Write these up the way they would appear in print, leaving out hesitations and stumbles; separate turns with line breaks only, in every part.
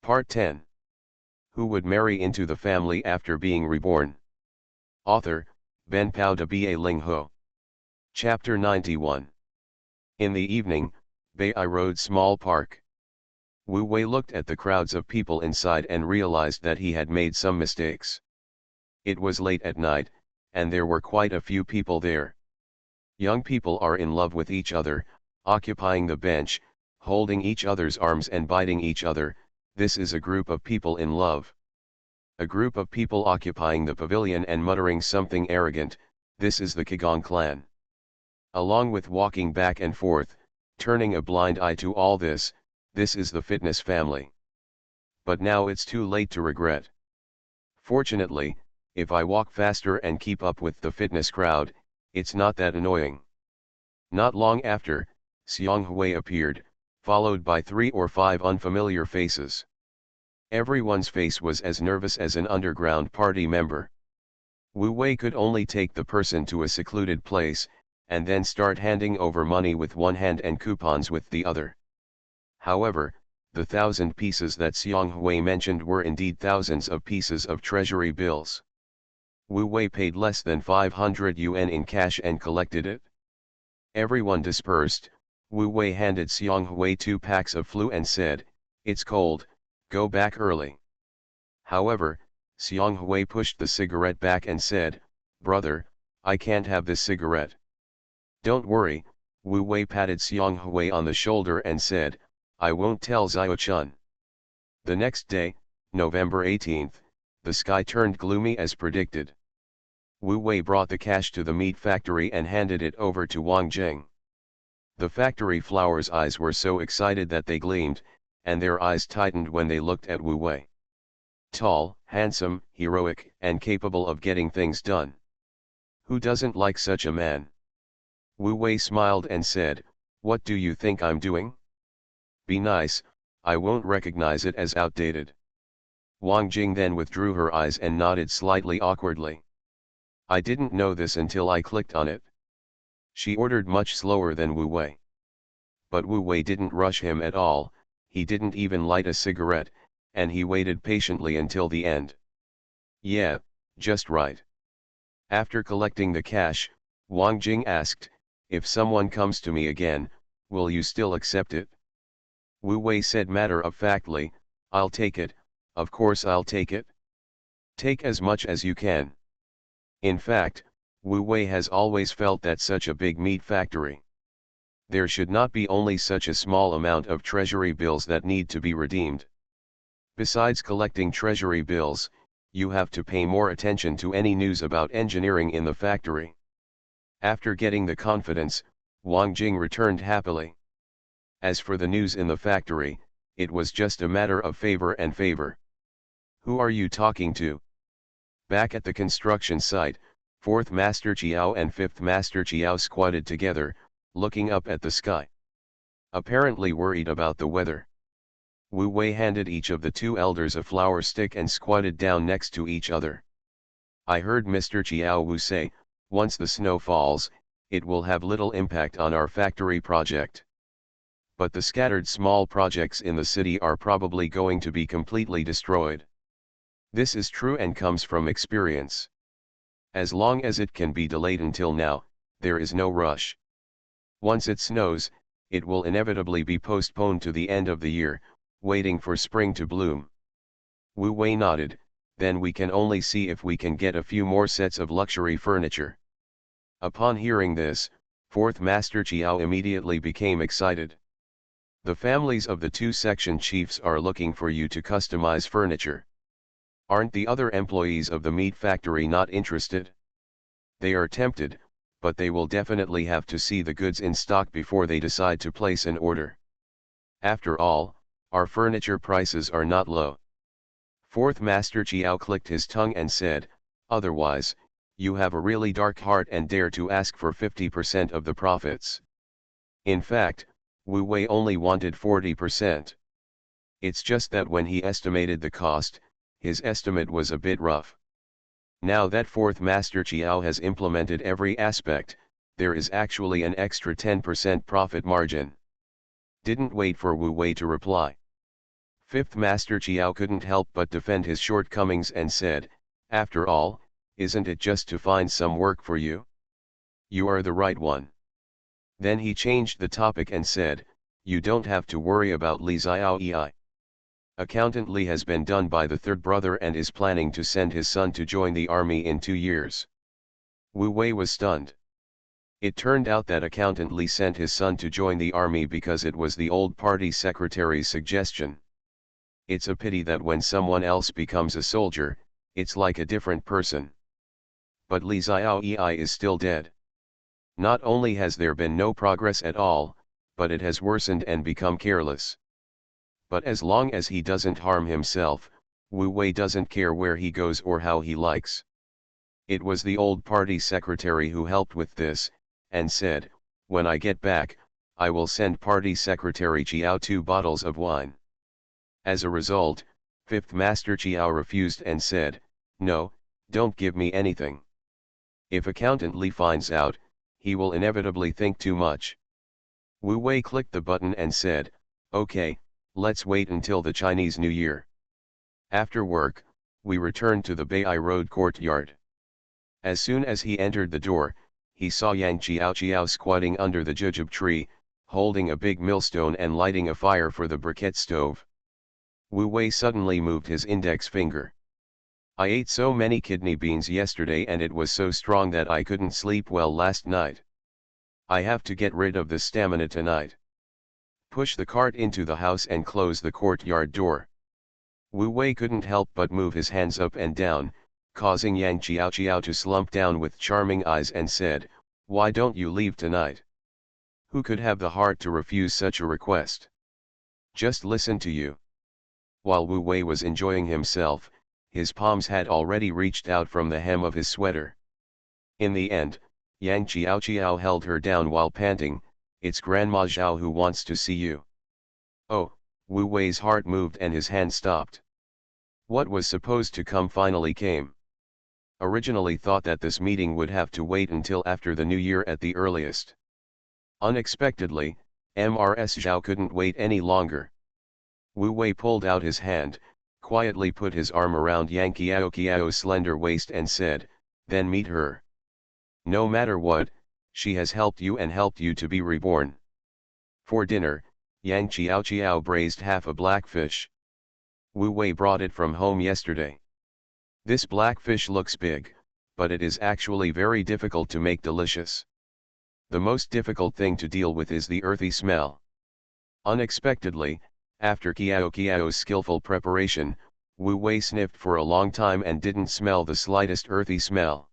Part 10. Who would marry into the family after being reborn? Author, Ben Pao de Ba Ling Ho. Chapter 91. In the evening, Bai Road Small Park. Wu Wei looked at the crowds of people inside and realized that he had made some mistakes. It was late at night, and there were quite a few people there. Young people are in love with each other, occupying the bench, holding each other's arms and biting each other. This is a group of people in love. A group of people occupying the pavilion and muttering something arrogant. This is the Qigong clan. Along with walking back and forth, turning a blind eye to all this, this is the fitness family. But now it's too late to regret. Fortunately, if I walk faster and keep up with the fitness crowd, it's not that annoying. Not long after, Xiang Hui appeared, followed by 3 or 5 unfamiliar faces. Everyone's face was as nervous as an underground party member. Wu Wei could only take the person to a secluded place, and then start handing over money with one hand and coupons with the other. However, the 1,000 pieces that Xiang Hui mentioned were indeed thousands of pieces of treasury bills. Wu Wei paid less than 500 yuan in cash and collected it. Everyone dispersed. Wu Wei handed Xiang Hui 2 packs of flu and said, "It's cold, go back early." However, Xiang Hui pushed the cigarette back and said, "Brother, I can't have this cigarette." "Don't worry," Wu Wei patted Xiang Hui on the shoulder and said, "I won't tell Xiao-chun." The next day, November 18th, the sky turned gloomy as predicted. Wu Wei brought the cash to the meat factory and handed it over to Wang Jing. The factory flowers' eyes were so excited that they gleamed, and their eyes tightened when they looked at Wu Wei. Tall, handsome, heroic, and capable of getting things done. Who doesn't like such a man? Wu Wei smiled and said, "What do you think I'm doing? Be nice, I won't recognize it as outdated." Wang Jing then withdrew her eyes and nodded slightly awkwardly. "I didn't know this until I clicked on it." She ordered much slower than Wu Wei. But Wu Wei didn't rush him at all, he didn't even light a cigarette, and he waited patiently until the end. "Yeah, just right." After collecting the cash, Wang Jing asked, "If someone comes to me again, will you still accept it?" Wu Wei said matter-of-factly, "I'll take it, of course I'll take it. Take as much as you can." In fact, Wu Wei has always felt that such a big meat factory, there should not be only such a small amount of treasury bills that need to be redeemed. Besides collecting treasury bills, you have to pay more attention to any news about engineering in the factory. After getting the confidence, Wang Jing returned happily. As for the news in the factory, it was just a matter of favor and favor. "Who are you talking to?" Back at the construction site, 4th Master Chiao and 5th Master Chiao squatted together, looking up at the sky. Apparently worried about the weather. Wu Wei handed each of the 2 elders a flower stick and squatted down next to each other. "I heard Mr. Chiao Wu say, once the snow falls, it will have little impact on our factory project. But the scattered small projects in the city are probably going to be completely destroyed. This is true and comes from experience. As long as it can be delayed until now, there is no rush. Once it snows, it will inevitably be postponed to the end of the year, waiting for spring to bloom." Wu Wei nodded, "Then we can only see if we can get a few more sets of luxury furniture." Upon hearing this, 4th Master Chiao immediately became excited. "The families of the 2 section chiefs are looking for you to customize furniture. Aren't the other employees of the meat factory not interested?" "They are tempted, but they will definitely have to see the goods in stock before they decide to place an order. After all, our furniture prices are not low." 4th Master Chiao clicked his tongue and said, "Otherwise, you have a really dark heart and dare to ask for 50% of the profits." In fact, Wu Wei only wanted 40%. It's just that when he estimated the cost, his estimate was a bit rough. Now that 4th Master Chiao has implemented every aspect, there is actually an extra 10% profit margin. Didn't wait for Wu Wei to reply. Fifth Master Chiao couldn't help but defend his shortcomings and said, "After all, isn't it just to find some work for you? You are the right one." Then he changed the topic and said, "You don't have to worry about Li Xiaoyi. Accountant Li has been done by the third brother and is planning to send his son to join the army in 2 years." Wu Wei was stunned. It turned out that Accountant Li sent his son to join the army because it was the old party secretary's suggestion. It's a pity that when someone else becomes a soldier, it's like a different person. But Li Xiaoyi is still dead. Not only has there been no progress at all, but it has worsened and become careless. But as long as he doesn't harm himself, Wu Wei doesn't care where he goes or how he likes. It was the old party secretary who helped with this, and said, "When I get back, I will send party secretary Chiao 2 bottles of wine." As a result, Fifth Master Chiao refused and said, "No, don't give me anything. If Accountant Li finds out, he will inevitably think too much." Wu Wei clicked the button and said, "Okay, let's wait until the Chinese New Year." After work, we returned to the Beihai Road courtyard. As soon as he entered the door, he saw Yang Chiao squatting under the jujube tree, holding a big millstone and lighting a fire for the briquette stove. Wu Wei suddenly moved his index finger. "I ate so many kidney beans yesterday and it was so strong that I couldn't sleep well last night. I have to get rid of the stamina tonight. Push the cart into the house and close the courtyard door." Wu Wei couldn't help but move his hands up and down, causing Yang Chiao to slump down with charming eyes and said, "Why don't you leave tonight? Who could have the heart to refuse such a request? Just listen to you." While Wu Wei was enjoying himself, his palms had already reached out from the hem of his sweater. In the end, Yang Chiao held her down while panting, "It's Grandma Zhao who wants to see you." Oh, Wu Wei's heart moved and his hand stopped. What was supposed to come finally came. Originally thought that this meeting would have to wait until after the new year at the earliest. Unexpectedly, Mrs. Zhao couldn't wait any longer. Wu Wei pulled out his hand, quietly put his arm around Yang Chiao's slender waist and said, "Then meet her. No matter what, she has helped you and helped you to be reborn." For dinner, Yang Chiao braised half a blackfish. Wu Wei brought it from home yesterday. This blackfish looks big, but it is actually very difficult to make delicious. The most difficult thing to deal with is the earthy smell. Unexpectedly, after Chiao's skillful preparation, Wu Wei sniffed for a long time and didn't smell the slightest earthy smell.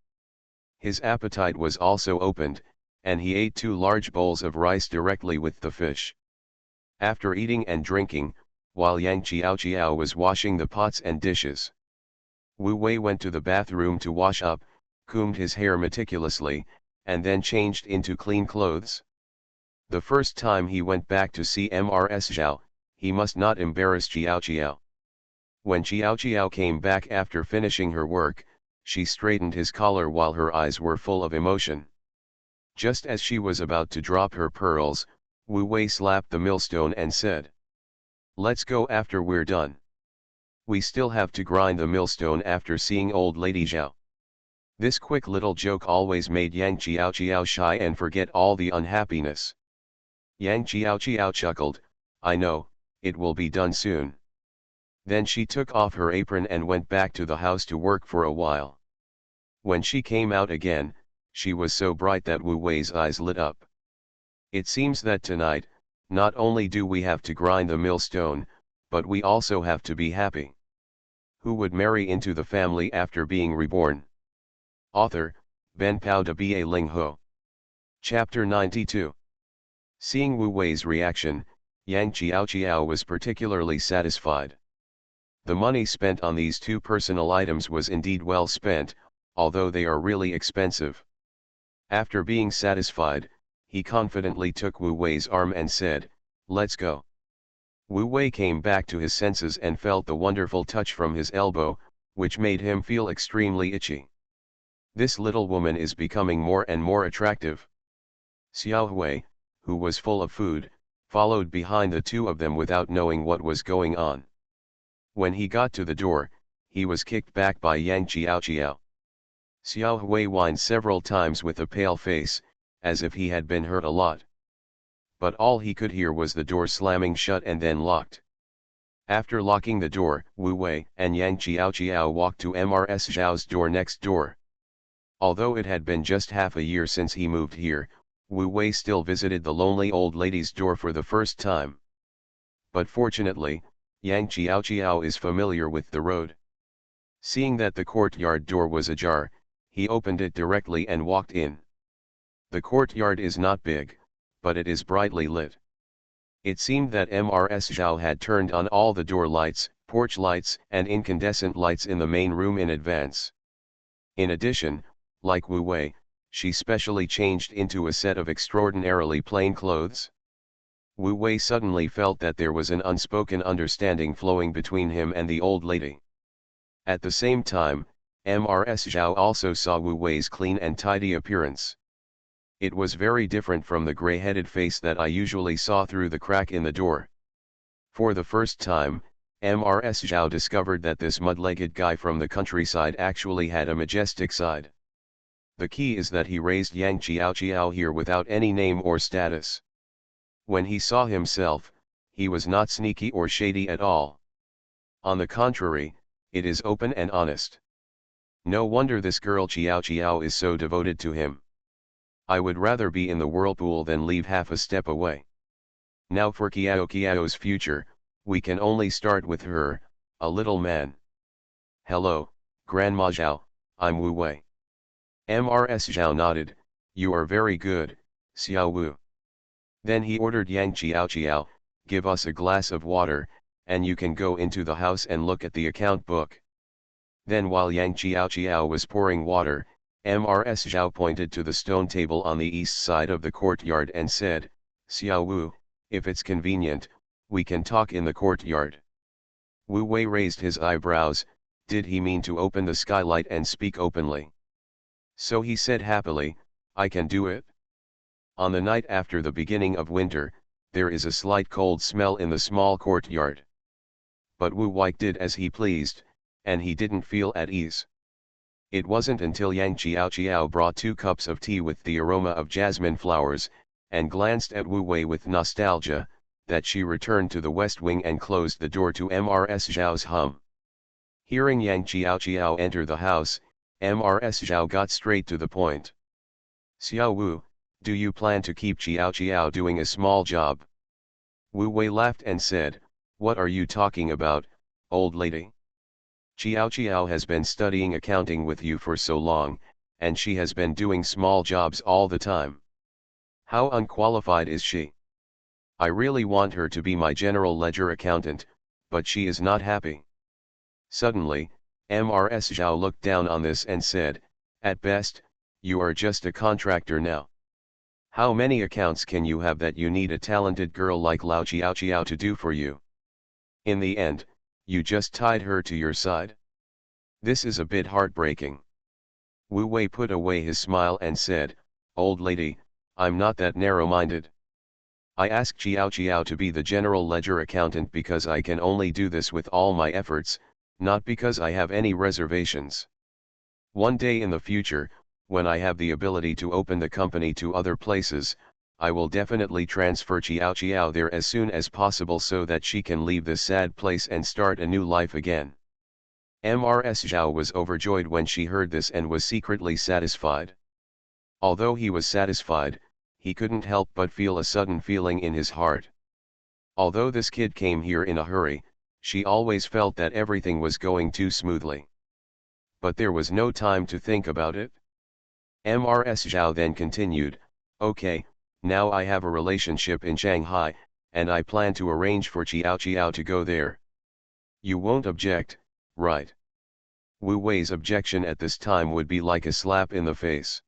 His appetite was also opened, and he ate 2 large bowls of rice directly with the fish. After eating and drinking, while Yang Chiao was washing the pots and dishes, Wu Wei went to the bathroom to wash up, combed his hair meticulously, and then changed into clean clothes. The first time he went back to see Mrs. Zhao, he must not embarrass Chiao. When Chiao came back after finishing her work, she straightened his collar while her eyes were full of emotion. Just as she was about to drop her pearls, Wu Wei slapped the millstone and said, "Let's go after we're done. We still have to grind the millstone after seeing old lady Zhao." This quick little joke always made Yang Chiao shy and forget all the unhappiness. Yang Chiao chuckled, "I know, it will be done soon." Then she took off her apron and went back to the house to work for a while. When she came out again, she was so bright that Wu Wei's eyes lit up. "It seems that tonight, not only do we have to grind the millstone, but we also have to be happy. Who would marry into the family after being reborn?" Author, Ben Pao de Ba Ling Ho. Chapter 92. Seeing Wu Wei's reaction, Yang Chiao was particularly satisfied. The money spent on these 2 personal items was indeed well spent, although they are really expensive. After being satisfied, he confidently took Wu Wei's arm and said, "Let's go." Wu Wei came back to his senses and felt the wonderful touch from his elbow, which made him feel extremely itchy. This little woman is becoming more and more attractive. Xiao Hui, who was full of food, followed behind the 2 of them without knowing what was going on. When he got to the door, he was kicked back by Yang Xiao. Xiao Hui whined several times with a pale face, as if he had been hurt a lot. But all he could hear was the door slamming shut and then locked. After locking the door, Wu Wei and Yang Xiao walked to Mrs. Zhao's door next door. Although it had been just half a year since he moved here, Wu Wei still visited the lonely old lady's door for the first time. But fortunately, Yang Xiao is familiar with the road. Seeing that the courtyard door was ajar, he opened it directly and walked in. The courtyard is not big, but it is brightly lit. It seemed that Mrs. Zhao had turned on all the door lights, porch lights, and incandescent lights in the main room in advance. In addition, like Wu Wei, she specially changed into a set of extraordinarily plain clothes. Wu Wei suddenly felt that there was an unspoken understanding flowing between him and the old lady. At the same time, Mrs. Zhao also saw Wu Wei's clean and tidy appearance. It was very different from the gray-headed face that I usually saw through the crack in the door. For the first time, Mrs. Zhao discovered that this mud-legged guy from the countryside actually had a majestic side. The key is that he raised Yang Xiao here without any name or status. When he saw himself, he was not sneaky or shady at all. On the contrary, it is open and honest. No wonder this girl Xiao is so devoted to him. I would rather be in the whirlpool than leave half a step away. Now for Qiao's future, we can only start with her, a little man. Hello, Grandma Zhao, I'm Wu Wei. Mrs. Zhao nodded, you are very good, Xiao Wu. Then he ordered Yang Xiao, give us a glass of water, and you can go into the house and look at the account book. Then while Yang Xiao was pouring water, Mrs. Zhao pointed to the stone table on the east side of the courtyard and said, Xiao Wu, if it's convenient, we can talk in the courtyard. Wu Wei raised his eyebrows, did he mean to open the skylight and speak openly? So he said happily, I can do it. On the night after the beginning of winter, there is a slight cold smell in the small courtyard. But Wu Wei did as he pleased, and he didn't feel at ease. It wasn't until Yang Xiao brought 2 cups of tea with the aroma of jasmine flowers, and glanced at Wu Wei with nostalgia, that she returned to the west wing and closed the door to Mrs. Zhao's home. Hearing Yang Xiao enter the house, Mrs. Zhao got straight to the point. Xiao Wu, do you plan to keep Xiao doing a small job? Wu Wei laughed and said, what are you talking about, old lady? Xiao has been studying accounting with you for so long, and she has been doing small jobs all the time. How unqualified is she? I really want her to be my general ledger accountant, but she is not happy. Suddenly, Mrs. Zhao looked down on this and said, at best, you are just a contractor now. How many accounts can you have that you need a talented girl like Lao Xiao to do for you? In the end, you just tied her to your side. This is a bit heartbreaking. Wu Wei put away his smile and said, old lady, I'm not that narrow-minded. I asked Xiao to be the general ledger accountant because I can only do this with all my efforts, not because I have any reservations. One day in the future, when I have the ability to open the company to other places, I will definitely transfer Xiao there as soon as possible so that she can leave this sad place and start a new life again. Mrs. Zhao was overjoyed when she heard this and was secretly satisfied. Although he was satisfied, he couldn't help but feel a sudden feeling in his heart. Although this kid came here in a hurry, she always felt that everything was going too smoothly. But there was no time to think about it. Mrs. Zhao then continued, okay, now I have a relationship in Shanghai, and I plan to arrange for Xiao to go there. You won't object, right? Wu Wei's objection at this time would be like a slap in the face.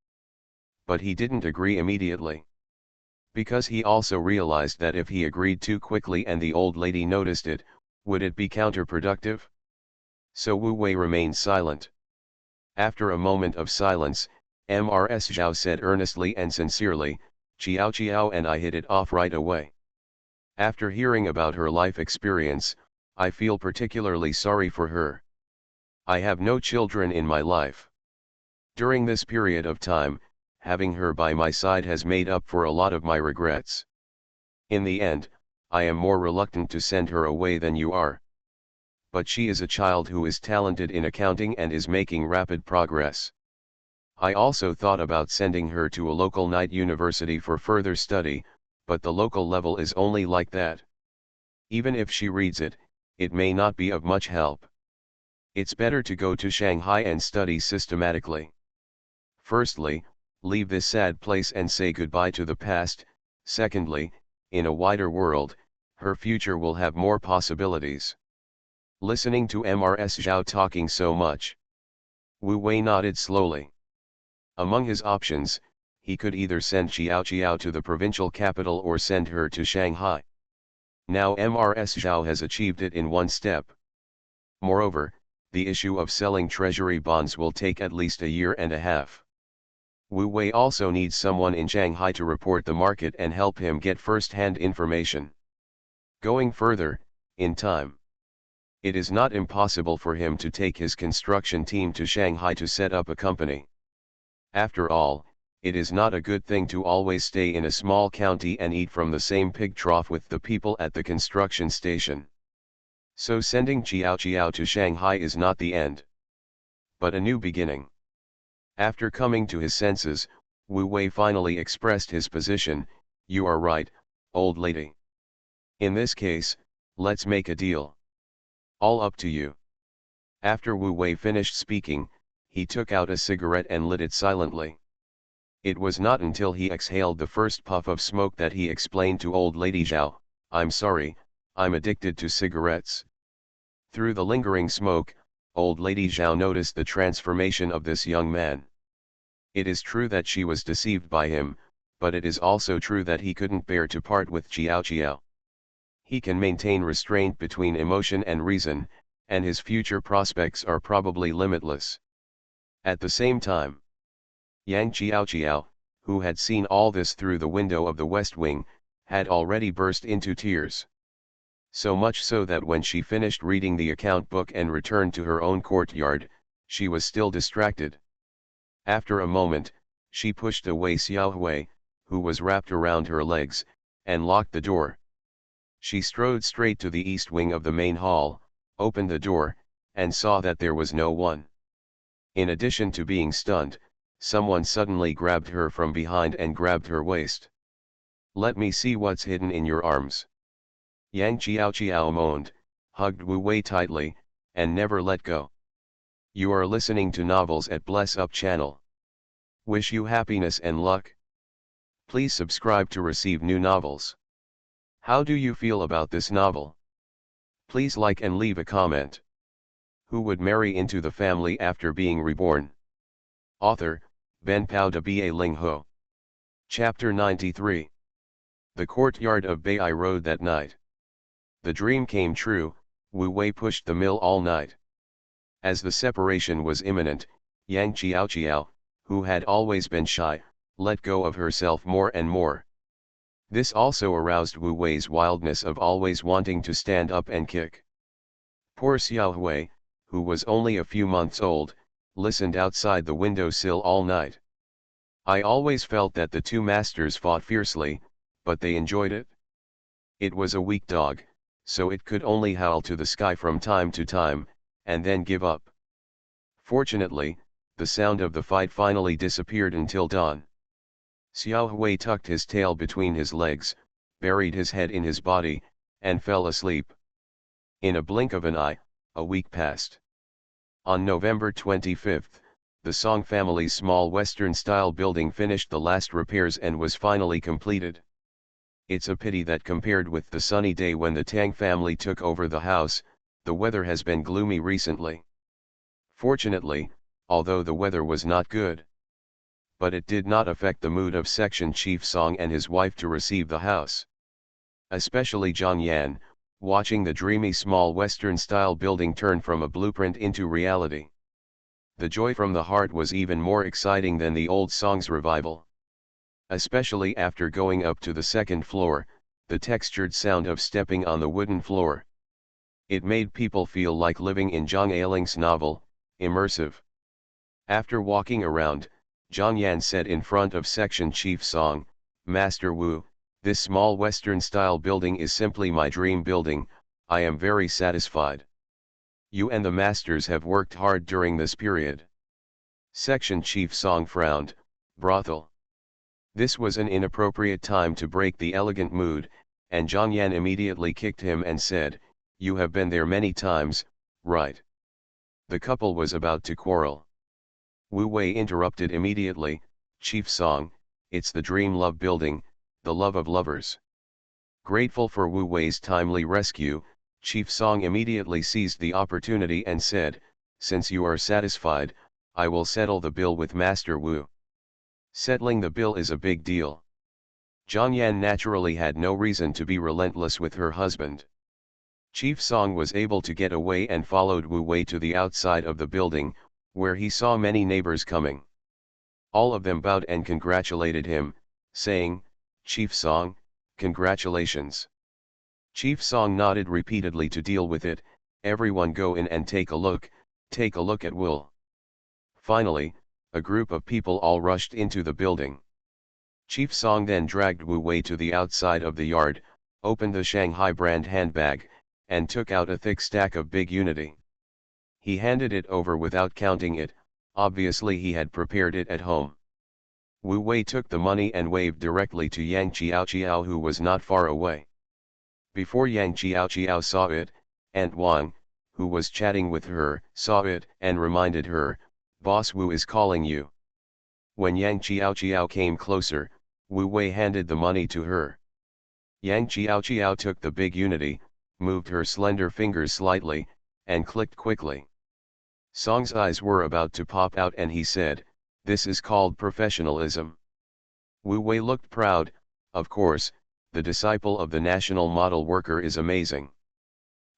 But he didn't agree immediately. Because he also realized that if he agreed too quickly and the old lady noticed it, would it be counterproductive? So Wu Wei remained silent. After a moment of silence, Mrs. Zhao said earnestly and sincerely, Xiao and I hit it off right away. After hearing about her life experience, I feel particularly sorry for her. I have no children in my life. During this period of time, having her by my side has made up for a lot of my regrets. In the end, I am more reluctant to send her away than you are. But she is a child who is talented in accounting and is making rapid progress. I also thought about sending her to a local night university for further study, but the local level is only like that. Even if she reads it, it may not be of much help. It's better to go to Shanghai and study systematically. Firstly, leave this sad place and say goodbye to the past. Secondly, in a wider world, her future will have more possibilities. Listening to Ms. Zhao talking so much, Wu Wei nodded slowly. Among his options, he could either send Xiao to the provincial capital or send her to Shanghai. Now Ms. Zhao has achieved it in one step. Moreover, the issue of selling treasury bonds will take at least a year and a half. Wu Wei also needs someone in Shanghai to report the market and help him get first-hand information. Going further, in time, it is not impossible for him to take his construction team to Shanghai to set up a company. After all, it is not a good thing to always stay in a small county and eat from the same pig trough with the people at the construction station. So sending Xiao to Shanghai is not the end, but a new beginning. After coming to his senses, Wu Wei finally expressed his position. You are right, old lady. In this case, let's make a deal. All up to you. After Wu Wei finished speaking, he took out a cigarette and lit it silently. It was not until he exhaled the first puff of smoke that he explained to old lady Zhao, I'm sorry, I'm addicted to cigarettes. Through the lingering smoke, old lady Zhao noticed the transformation of this young man. It is true that she was deceived by him, but it is also true that he couldn't bear to part with Xiao. He can maintain restraint between emotion and reason, and his future prospects are probably limitless. At the same time, Yang Xiao, who had seen all this through the window of the West Wing, had already burst into tears. So much so that when she finished reading the account book and returned to her own courtyard, she was still distracted. After a moment, she pushed away Xiao Hui, who was wrapped around her legs, and locked the door. She strode straight to the east wing of the main hall, opened the door, and saw that there was no one. In addition to being stunned, someone suddenly grabbed her from behind and grabbed her waist. Let me see what's hidden in your arms. Yang Xiao moaned, hugged Wu Wei tightly, and never let go. You are listening to Novels at Bless Up channel. Wish you happiness and luck. Please subscribe to receive new novels. How do you feel about this novel? Please like and leave a comment. Who would marry into the family after being reborn? Author, Ben Pao de Ba Ling Ho. Chapter 93. The courtyard of Bai Road that night. The dream came true. Wu Wei pushed the mill all night. As the separation was imminent, Yang Xiao, who had always been shy, let go of herself more and more. This also aroused Wu Wei's wildness of always wanting to stand up and kick. Poor Xiao Hui, who was only a few months old, listened outside the windowsill all night. I always felt that the two masters fought fiercely, but they enjoyed it. It was a weak dog, so it could only howl to the sky from time to time, and then give up. Fortunately, the sound of the fight finally disappeared until dawn. Xiao Hui tucked his tail between his legs, buried his head in his body, and fell asleep. In a blink of an eye, a week passed. On November 25th, the Song family's small Western-style building finished the last repairs and was finally completed. It's a pity that compared with the sunny day when the Tang family took over the house, the weather has been gloomy recently. Fortunately, although the weather was not good, but it did not affect the mood of Section Chief Song and his wife to receive the house. Especially Zhang Yan, watching the dreamy small Western-style building turn from a blueprint into reality. The joy from the heart was even more exciting than the old Song's revival. Especially after going up to the second floor, the textured sound of stepping on the wooden floor. It made people feel like living in Zhang Ailing's novel, immersive. After walking around, Zhang Yan said in front of Section Chief Song, "Master Wu, this small Western-style building is simply my dream building. I am very satisfied. You and the masters have worked hard during this period." Section Chief Song frowned, "Brothel." This was an inappropriate time to break the elegant mood, and Zhang Yan immediately kicked him and said, "You have been there many times, right?" The couple was about to quarrel. Wu Wei interrupted immediately, "Chief Song, it's the dream love building, the love of lovers." Grateful for Wu Wei's timely rescue, Chief Song immediately seized the opportunity and said, "Since you are satisfied, I will settle the bill with Master Wu." Settling the bill is a big deal. Zhang Yan naturally had no reason to be relentless with her husband. Chief Song was able to get away and followed Wu Wei to the outside of the building, where he saw many neighbors coming. All of them bowed and congratulated him, saying, "Chief Song, congratulations." Chief Song nodded repeatedly to deal with it. "Everyone go in and take a look at Will." Finally, a group of people all rushed into the building. Chief Song then dragged Wu Wei to the outside of the yard, opened the Shanghai brand handbag, and took out a thick stack of big Unity. He handed it over without counting it. Obviously he had prepared it at home. Wu Wei took the money and waved directly to Yang Qiao, who was not far away. Before Yang Qiao saw it, Aunt Wang, who was chatting with her, saw it and reminded her, "Boss Wu is calling you." When Yang Qiao came closer, Wu Wei handed the money to her. Yang Qiao took the big Unity, moved her slender fingers slightly, and clicked quickly. Song's eyes were about to pop out and he said, "This is called professionalism." Wu Wei looked proud. Of course, the disciple of the national model worker is amazing.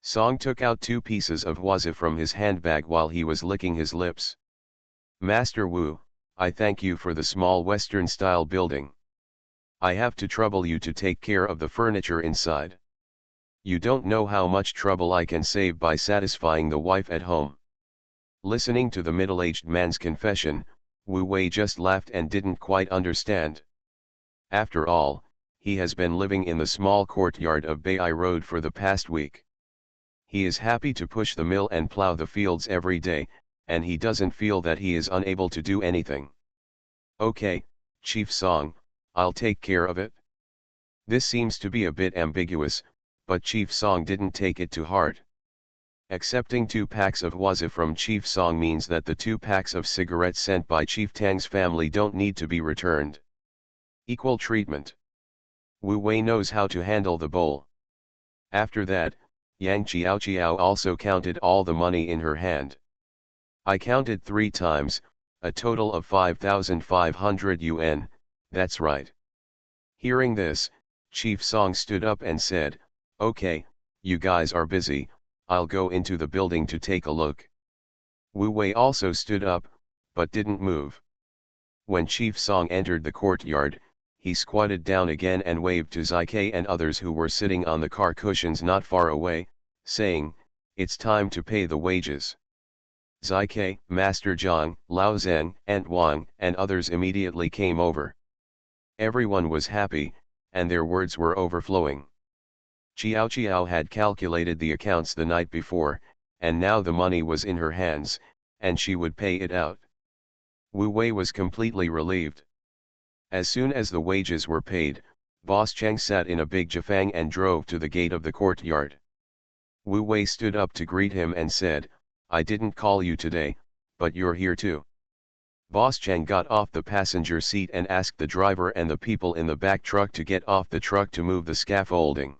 Song took out 2 pieces of wazi from his handbag while he was licking his lips. "Master Wu, I thank you for the small Western-style building. I have to trouble you to take care of the furniture inside. You don't know how much trouble I can save by satisfying the wife at home." Listening to the middle-aged man's confession, Wu Wei just laughed and didn't quite understand. After all, he has been living in the small courtyard of Bai Road for the past week. He is happy to push the mill and plow the fields every day, and he doesn't feel that he is unable to do anything. "Okay, Chief Song, I'll take care of it." This seems to be a bit ambiguous, but Chief Song didn't take it to heart. Accepting 2 packs of wazi from Chief Song means that the 2 packs of cigarettes sent by Chief Tang's family don't need to be returned. Equal treatment. Wu Wei knows how to handle the bowl. After that, Yang Qiao also counted all the money in her hand. "I counted 3 times, a total of 5,500 yuan, that's right." Hearing this, Chief Song stood up and said, "Okay, you guys are busy, I'll go into the building to take a look." Wu Wei also stood up, but didn't move. When Chief Song entered the courtyard, he squatted down again and waved to Zike and others who were sitting on the car cushions not far away, saying, "It's time to pay the wages." Zike, Master Zhang, Lao Zhen, Aunt Wang, and others immediately came over. Everyone was happy, and their words were overflowing. Qiao had calculated the accounts the night before, and now the money was in her hands, and she would pay it out. Wu Wei was completely relieved. As soon as the wages were paid, Boss Cheng sat in a big jifang and drove to the gate of the courtyard. Wu Wei stood up to greet him and said, "I didn't call you today, but you're here too." Boss Cheng got off the passenger seat and asked the driver and the people in the back truck to get off the truck to move the scaffolding.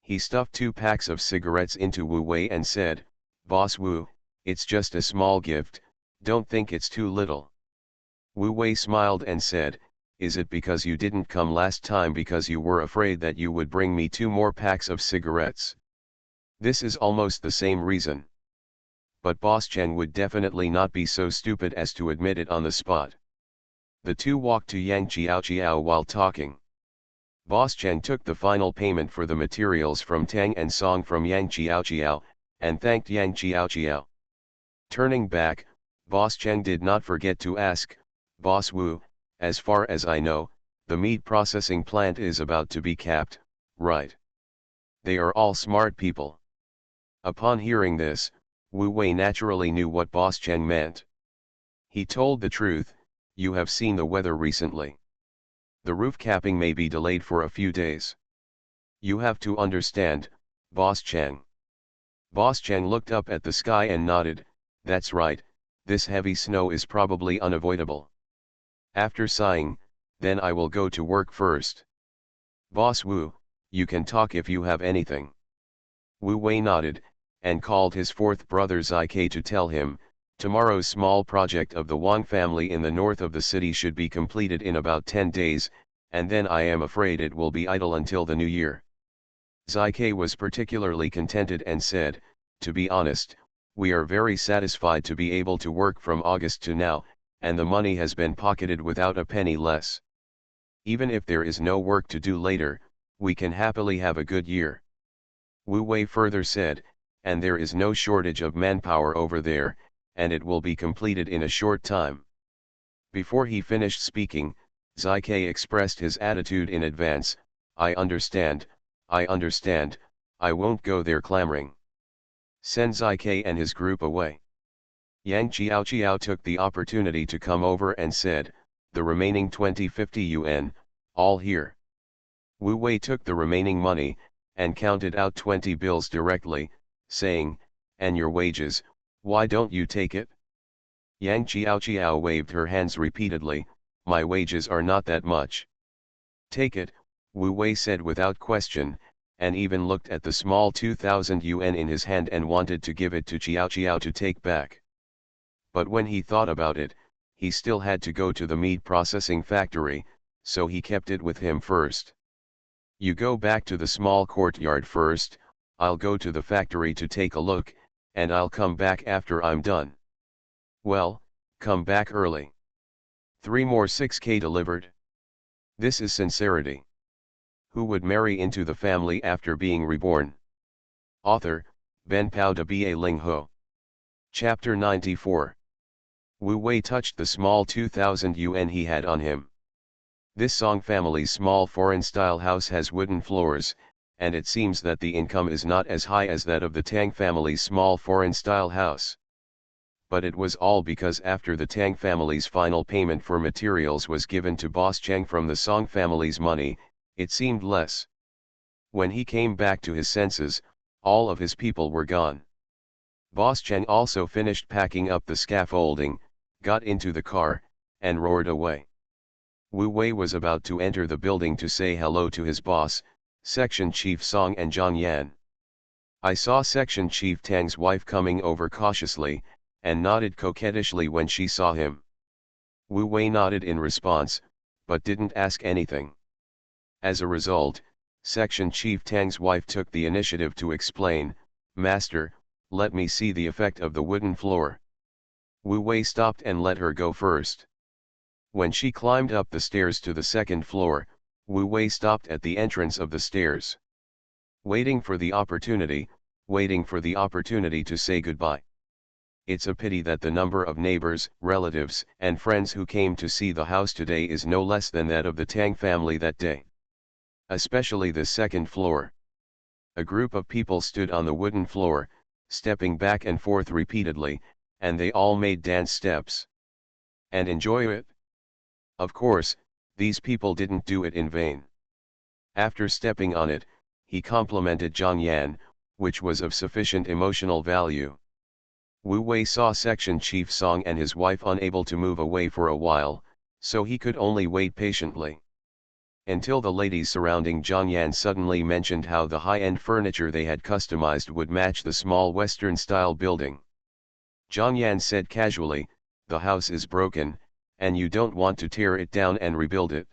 He stuffed 2 packs of cigarettes into Wu Wei and said, "Boss Wu, it's just a small gift, don't think it's too little." Wu Wei smiled and said, "Is it because you didn't come last time because you were afraid that you would bring me 2 more packs of cigarettes?" This is almost the same reason. But Boss Cheng would definitely not be so stupid as to admit it on the spot. The 2 walked to Yang Qiao while talking. Boss Cheng took the final payment for the materials from Tang and Song from Yang Chiao, and thanked Yang Chiao. Turning back, Boss Cheng did not forget to ask, "Boss Wu, as far as I know, the meat processing plant is about to be capped, right?" They are all smart people. Upon hearing this, Wu Wei naturally knew what Boss Cheng meant. He told the truth, "You have seen the weather recently. The roof capping may be delayed for a few days. You have to understand, Boss Cheng." Boss Cheng looked up at the sky and nodded, "That's right, this heavy snow is probably unavoidable." After sighing, "Then I will go to work first. Boss Wu, you can talk if you have anything." Wu Wei nodded, and called his fourth brother Zai to tell him, "Tomorrow's small project of the Wang family in the north of the city should be completed in about 10 days, and then I am afraid it will be idle until the new year." Zai was particularly contented and said, "To be honest, we are very satisfied to be able to work from August to now, and the money has been pocketed without a penny less. Even if there is no work to do later, we can happily have a good year." Wu Wei further said, "And there is no shortage of manpower over there, and it will be completed in a short time." Before he finished speaking, Zai expressed his attitude in advance, I understand, I won't go there clamoring. Send Zai and his group away." Yang Chiao took the opportunity to come over and said, "The remaining 2050 yuan, all here." Wu Wei took the remaining money, and counted out 20 bills directly, saying, "And your wages, why don't you take it?" Yang Chiao waved her hands repeatedly, "My wages are not that much." "Take it," Wu Wei said without question, and even looked at the small 2,000 yuan in his hand and wanted to give it to Chiao to take back. But when he thought about it, he still had to go to the meat processing factory, so he kept it with him first. "You go back to the small courtyard first, I'll go to the factory to take a look, and I'll come back after I'm done." "Well, come back early. 3 more 6K delivered. This is sincerity. Who would marry into the family after being reborn?" Author, Ben Pao de Ba Ling Ho. Chapter 94. Wu Wei touched the small 2,000 yuan he had on him. This Song family's small foreign-style house has wooden floors, and it seems that the income is not as high as that of the Tang family's small foreign-style house. But it was all because after the Tang family's final payment for materials was given to Boss Cheng from the Song family's money, it seemed less. When he came back to his senses, all of his people were gone. Boss Cheng also finished packing up the scaffolding, got into the car, and roared away. Wu Wei was about to enter the building to say hello to his boss, Section Chief Song and Zhang Yan. I saw Section Chief Tang's wife coming over cautiously, and nodded coquettishly when she saw him. Wu Wei nodded in response, but didn't ask anything. As a result, Section Chief Tang's wife took the initiative to explain, "Master, let me see the effect of the wooden floor." Wu Wei stopped and let her go first. When she climbed up the stairs to the second floor, Wu Wei stopped at the entrance of the stairs. Waiting for the opportunity to say goodbye. It's a pity that the number of neighbors, relatives, and friends who came to see the house today is no less than that of the Tang family that day. Especially the second floor. A group of people stood on the wooden floor, stepping back and forth repeatedly, and they all made dance steps. And enjoy it? Of course, these people didn't do it in vain. After stepping on it, he complimented Zhang Yan, which was of sufficient emotional value. Wu Wei saw Section Chief Song and his wife unable to move away for a while, so he could only wait patiently. Until the ladies surrounding Zhang Yan suddenly mentioned how the high-end furniture they had customized would match the small Western-style building. Zhang Yan said casually, "The house is broken, and you don't want to tear it down and rebuild it.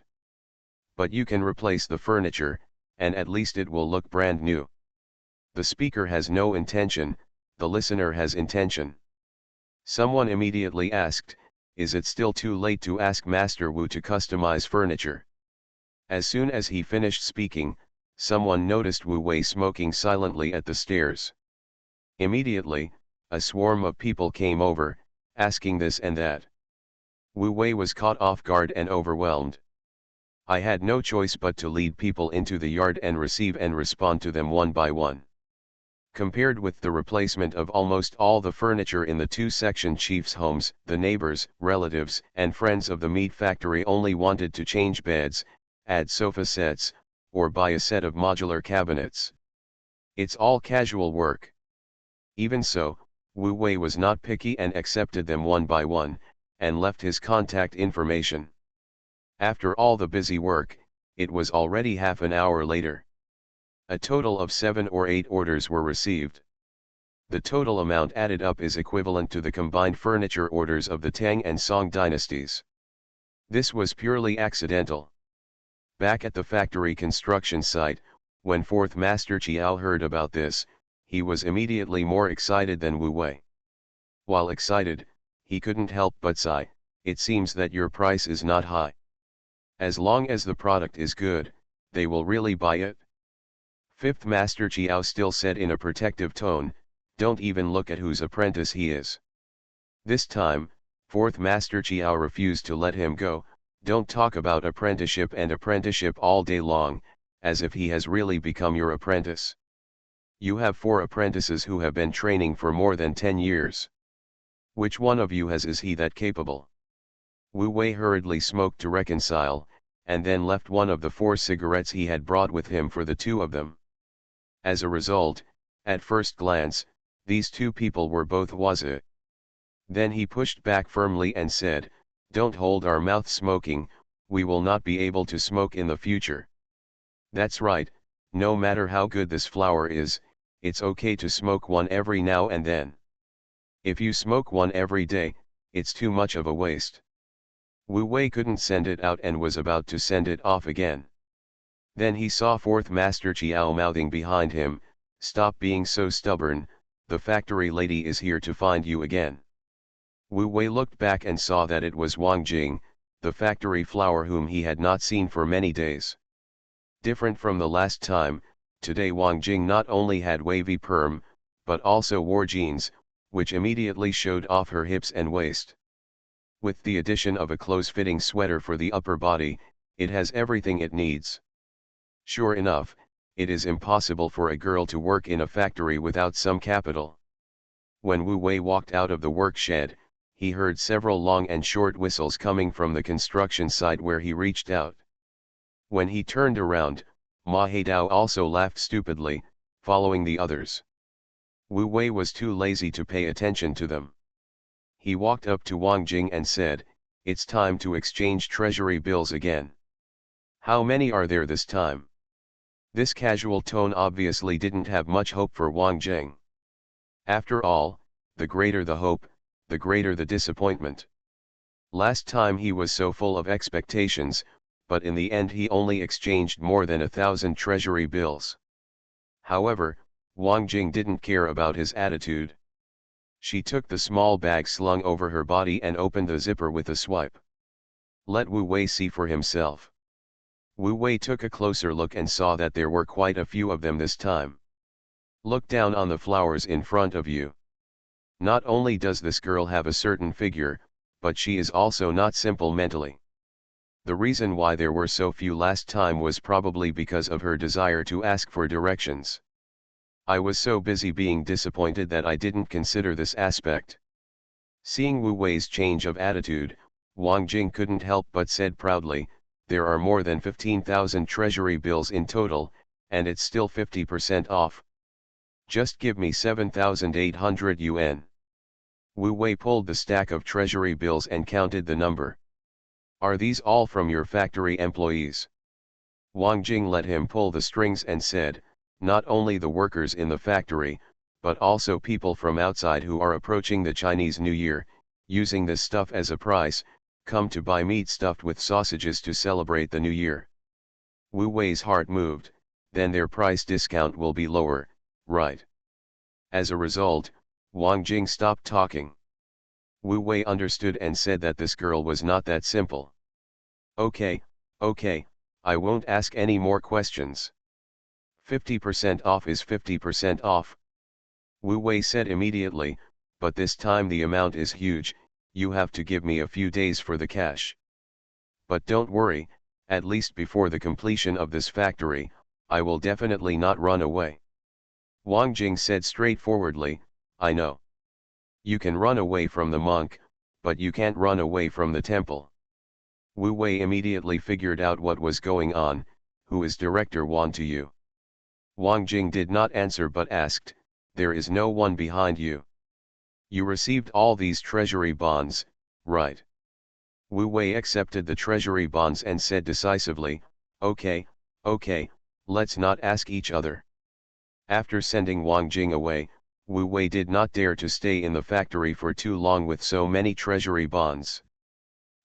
But you can replace the furniture, and at least it will look brand new." The speaker has no intention, the listener has intention. Someone immediately asked, "Is it still too late to ask Master Wu to customize furniture?" As soon as he finished speaking, someone noticed Wu Wei smoking silently at the stairs. Immediately, a swarm of people came over, asking this and that. Wu Wei was caught off guard and overwhelmed. I had no choice but to lead people into the yard and receive and respond to them one by one. Compared with the replacement of almost all the furniture in the two-section chief's homes, the neighbors, relatives, and friends of the meat factory only wanted to change beds, add sofa sets, or buy a set of modular cabinets. It's all casual work. Even so, Wu Wei was not picky and accepted them one by one, and left his contact information. After all the busy work, it was already half an hour later. A total of 7 or 8 orders were received. The total amount added up is equivalent to the combined furniture orders of the Tang and Song dynasties. This was purely accidental. Back at the factory construction site, when Fourth Master Chiao heard about this, he was immediately more excited than Wu Wei. While excited, he couldn't help but sigh, "It seems that your price is not high. As long as the product is good, they will really buy it." Fifth Master Chiao still said in a protective tone, "Don't even look at whose apprentice he is." This time, Fourth Master Chiao refused to let him go. "Don't talk about apprenticeship and apprenticeship all day long, as if he has really become your apprentice. You have 4 apprentices who have been training for more than 10 years. Which one of you is he that capable?" Wu Wei hurriedly smoked to reconcile, and then left one of the 4 cigarettes he had brought with him for the 2 of them. As a result, at first glance, these 2 people were both Wazi. Then he pushed back firmly and said, "Don't hold our mouth smoking, we will not be able to smoke in the future. That's right, no matter how good this flower is, it's okay to smoke one every now and then. If you smoke one every day, it's too much of a waste." Wu Wei couldn't send it out and was about to send it off again. Then he saw Fourth Master Chiao mouthing behind him, "Stop being so stubborn, the factory lady is here to find you again." Wu Wei looked back and saw that it was Wang Jing, the factory flower whom he had not seen for many days. Different from the last time, today Wang Jing not only had wavy perm, but also wore jeans, which immediately showed off her hips and waist. With the addition of a close-fitting sweater for the upper body, it has everything it needs. Sure enough, it is impossible for a girl to work in a factory without some capital. When Wu Wei walked out of the work shed, he heard several long and short whistles coming from the construction site where he reached out. When he turned around, Ma Haidao also laughed stupidly, following the others. Wu Wei was too lazy to pay attention to them. He walked up to Wang Jing and said, "It's time to exchange treasury bills again. How many are there this time?" This casual tone obviously didn't have much hope for Wang Jing. After all, the greater the hope, the greater the disappointment. Last time he was so full of expectations, but in the end he only exchanged more than 1,000 treasury bills. However, Wang Jing didn't care about his attitude. She took the small bag slung over her body and opened the zipper with a swipe. Let Wu Wei see for himself. Wu Wei took a closer look and saw that there were quite a few of them this time. Look down on the flowers in front of you. Not only does this girl have a certain figure, but she is also not simple mentally. The reason why there were so few last time was probably because of her desire to ask for directions. I was so busy being disappointed that I didn't consider this aspect. Seeing Wu Wei's change of attitude, Wang Jing couldn't help but said proudly, "There are more than 15,000 treasury bills in total, and it's still 50% off. Just give me 7,800 yuan. Wu Wei pulled the stack of treasury bills and counted the number. "Are these all from your factory employees?" Wang Jing let him pull the strings and said, "Not only the workers in the factory, but also people from outside who are approaching the Chinese New Year, using this stuff as a price, come to buy meat stuffed with sausages to celebrate the New Year." Wu Wei's heart moved, then their price discount will be lower, right? As a result, Wang Jing stopped talking. Wu Wei understood and said that this girl was not that simple. Okay, I won't ask any more questions. 50% off is 50% off. Wu Wei said immediately, but this time the amount is huge, you have to give me a few days for the cash. But don't worry, at least before the completion of this factory, I will definitely not run away. Wang Jing said straightforwardly, I know. You can run away from the monk, but you can't run away from the temple. Wu Wei immediately figured out what was going on. Who is Director Wang to you? Wang Jing did not answer but asked, there is no one behind you. You received all these treasury bonds, right? Wu Wei accepted the treasury bonds and said decisively, okay, let's not ask each other. After sending Wang Jing away, Wu Wei did not dare to stay in the factory for too long with so many treasury bonds.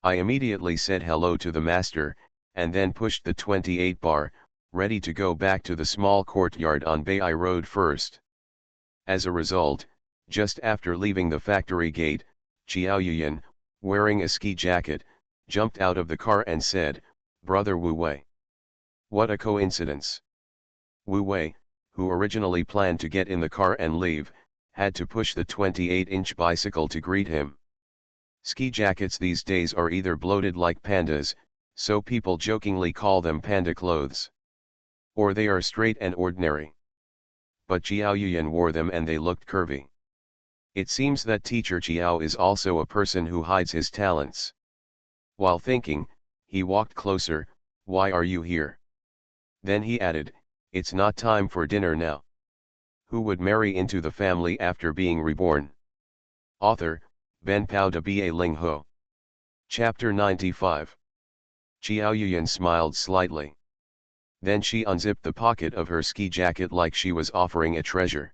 I immediately said hello to the master, and then pushed the 28 bar, ready to go back to the small courtyard on Bai Road first. As a result, just after leaving the factory gate, Qiao Yuyan, wearing a ski jacket, jumped out of the car and said, Brother Wu Wei. What a coincidence. Wu Wei, who originally planned to get in the car and leave, had to push the 28-inch bicycle to greet him. Ski jackets these days are either bloated like pandas, so people jokingly call them panda clothes, or they are straight and ordinary. But Qiao Yuyan wore them and they looked curvy. It seems that teacher Qiao is also a person who hides his talents. While thinking, he walked closer. Why are you here? Then he added, it's not time for dinner now. Who would marry into the family after being reborn? Author, Ben Pao de Ba Ling Ho. Chapter 95. Qiao Yuyan smiled slightly. Then she unzipped the pocket of her ski jacket like she was offering a treasure.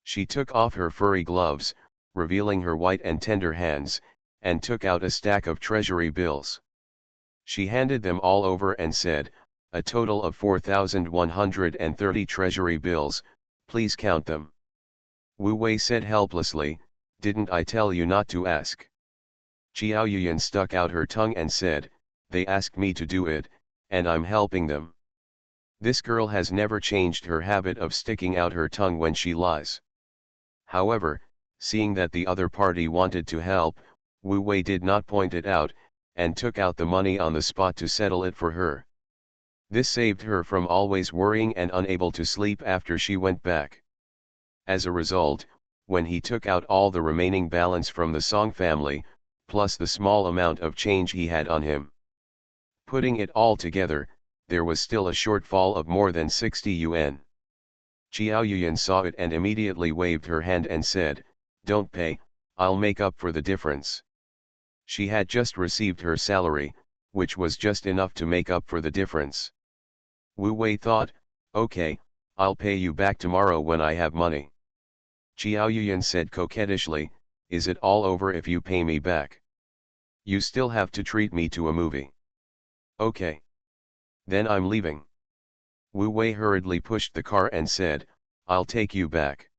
She took off her furry gloves, revealing her white and tender hands, and took out a stack of treasury bills. She handed them all over and said, a total of 4,130 treasury bills, please count them. Wu Wei said helplessly, didn't I tell you not to ask? Qiao Yuyan stuck out her tongue and said, they asked me to do it, and I'm helping them. This girl has never changed her habit of sticking out her tongue when she lies. However, seeing that the other party wanted to help, Wu Wei did not point it out, and took out the money on the spot to settle it for her. This saved her from always worrying and unable to sleep after she went back. As a result, when he took out all the remaining balance from the Song family, plus the small amount of change he had on him, putting it all together, there was still a shortfall of more than 60 yuan. Qiao Yuyan saw it and immediately waved her hand and said, don't pay, I'll make up for the difference. She had just received her salary, which was just enough to make up for the difference. Wu Wei thought, okay, I'll pay you back tomorrow when I have money. Qiao Yuyan said coquettishly, is it all over if you pay me back? You still have to treat me to a movie. Okay. Then I'm leaving. Wu Wei hurriedly pushed the car and said, I'll take you back.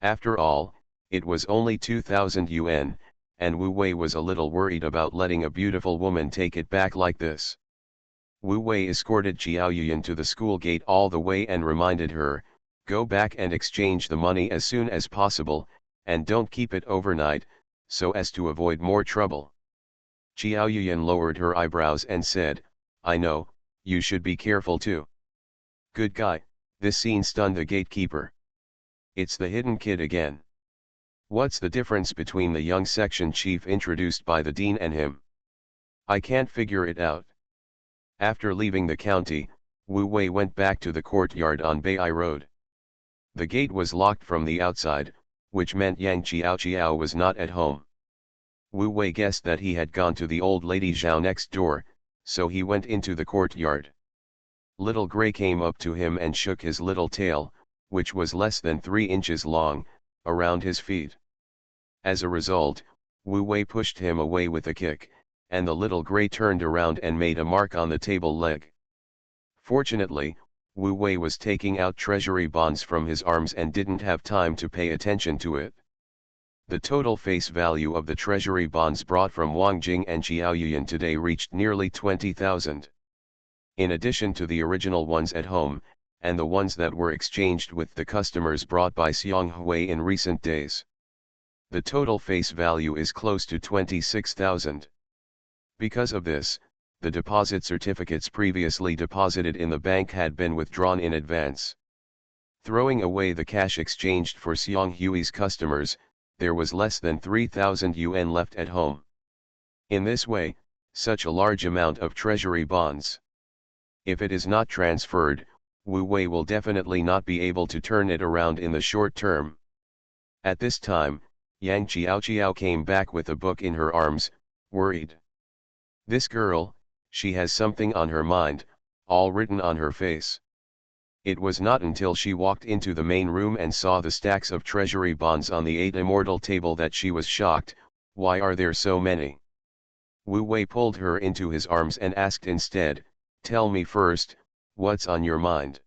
After all, it was only 2,000 yuan, and Wu Wei was a little worried about letting a beautiful woman take it back like this. Wu Wei escorted Qiao Yuyan to the school gate all the way and reminded her, go back and exchange the money as soon as possible, and don't keep it overnight, so as to avoid more trouble. Qiao Yuyan lowered her eyebrows and said, I know, you should be careful too. Good guy. This scene stunned the gatekeeper. It's the hidden kid again. What's the difference between the young section chief introduced by the dean and him? I can't figure it out. After leaving the county, Wu Wei went back to the courtyard on Bai Road. The gate was locked from the outside, which meant Yang Qiao was not at home. Wu Wei guessed that he had gone to the old lady Zhao next door, so he went into the courtyard. Little Gray came up to him and shook his little tail, which was less than 3 inches long, around his feet. As a result, Wu Wei pushed him away with a kick, and the little Gray turned around and made a mark on the table leg. Fortunately, Wu Wei was taking out treasury bonds from his arms and didn't have time to pay attention to it. The total face value of the treasury bonds brought from Wang Jing and Qiao Yuyan today reached nearly 20,000. in addition to the original ones at home, and the ones that were exchanged with the customers brought by Xiang Hui in recent days. The total face value is close to 26,000. Because of this, the deposit certificates previously deposited in the bank had been withdrawn in advance. Throwing away the cash exchanged for Xiang Hui's customers, there was less than 3,000 yuan left at home. In this way, such a large amount of treasury bonds. If it is not transferred, Wu Wei will definitely not be able to turn it around in the short term. At this time, Yang Qiao came back with a book in her arms, worried. This girl, she has something on her mind, all written on her face. It was not until she walked into the main room and saw the stacks of treasury bonds on the 8 immortal table that she was shocked. Why are there so many? Wu Wei pulled her into his arms and asked instead, tell me first, what's on your mind?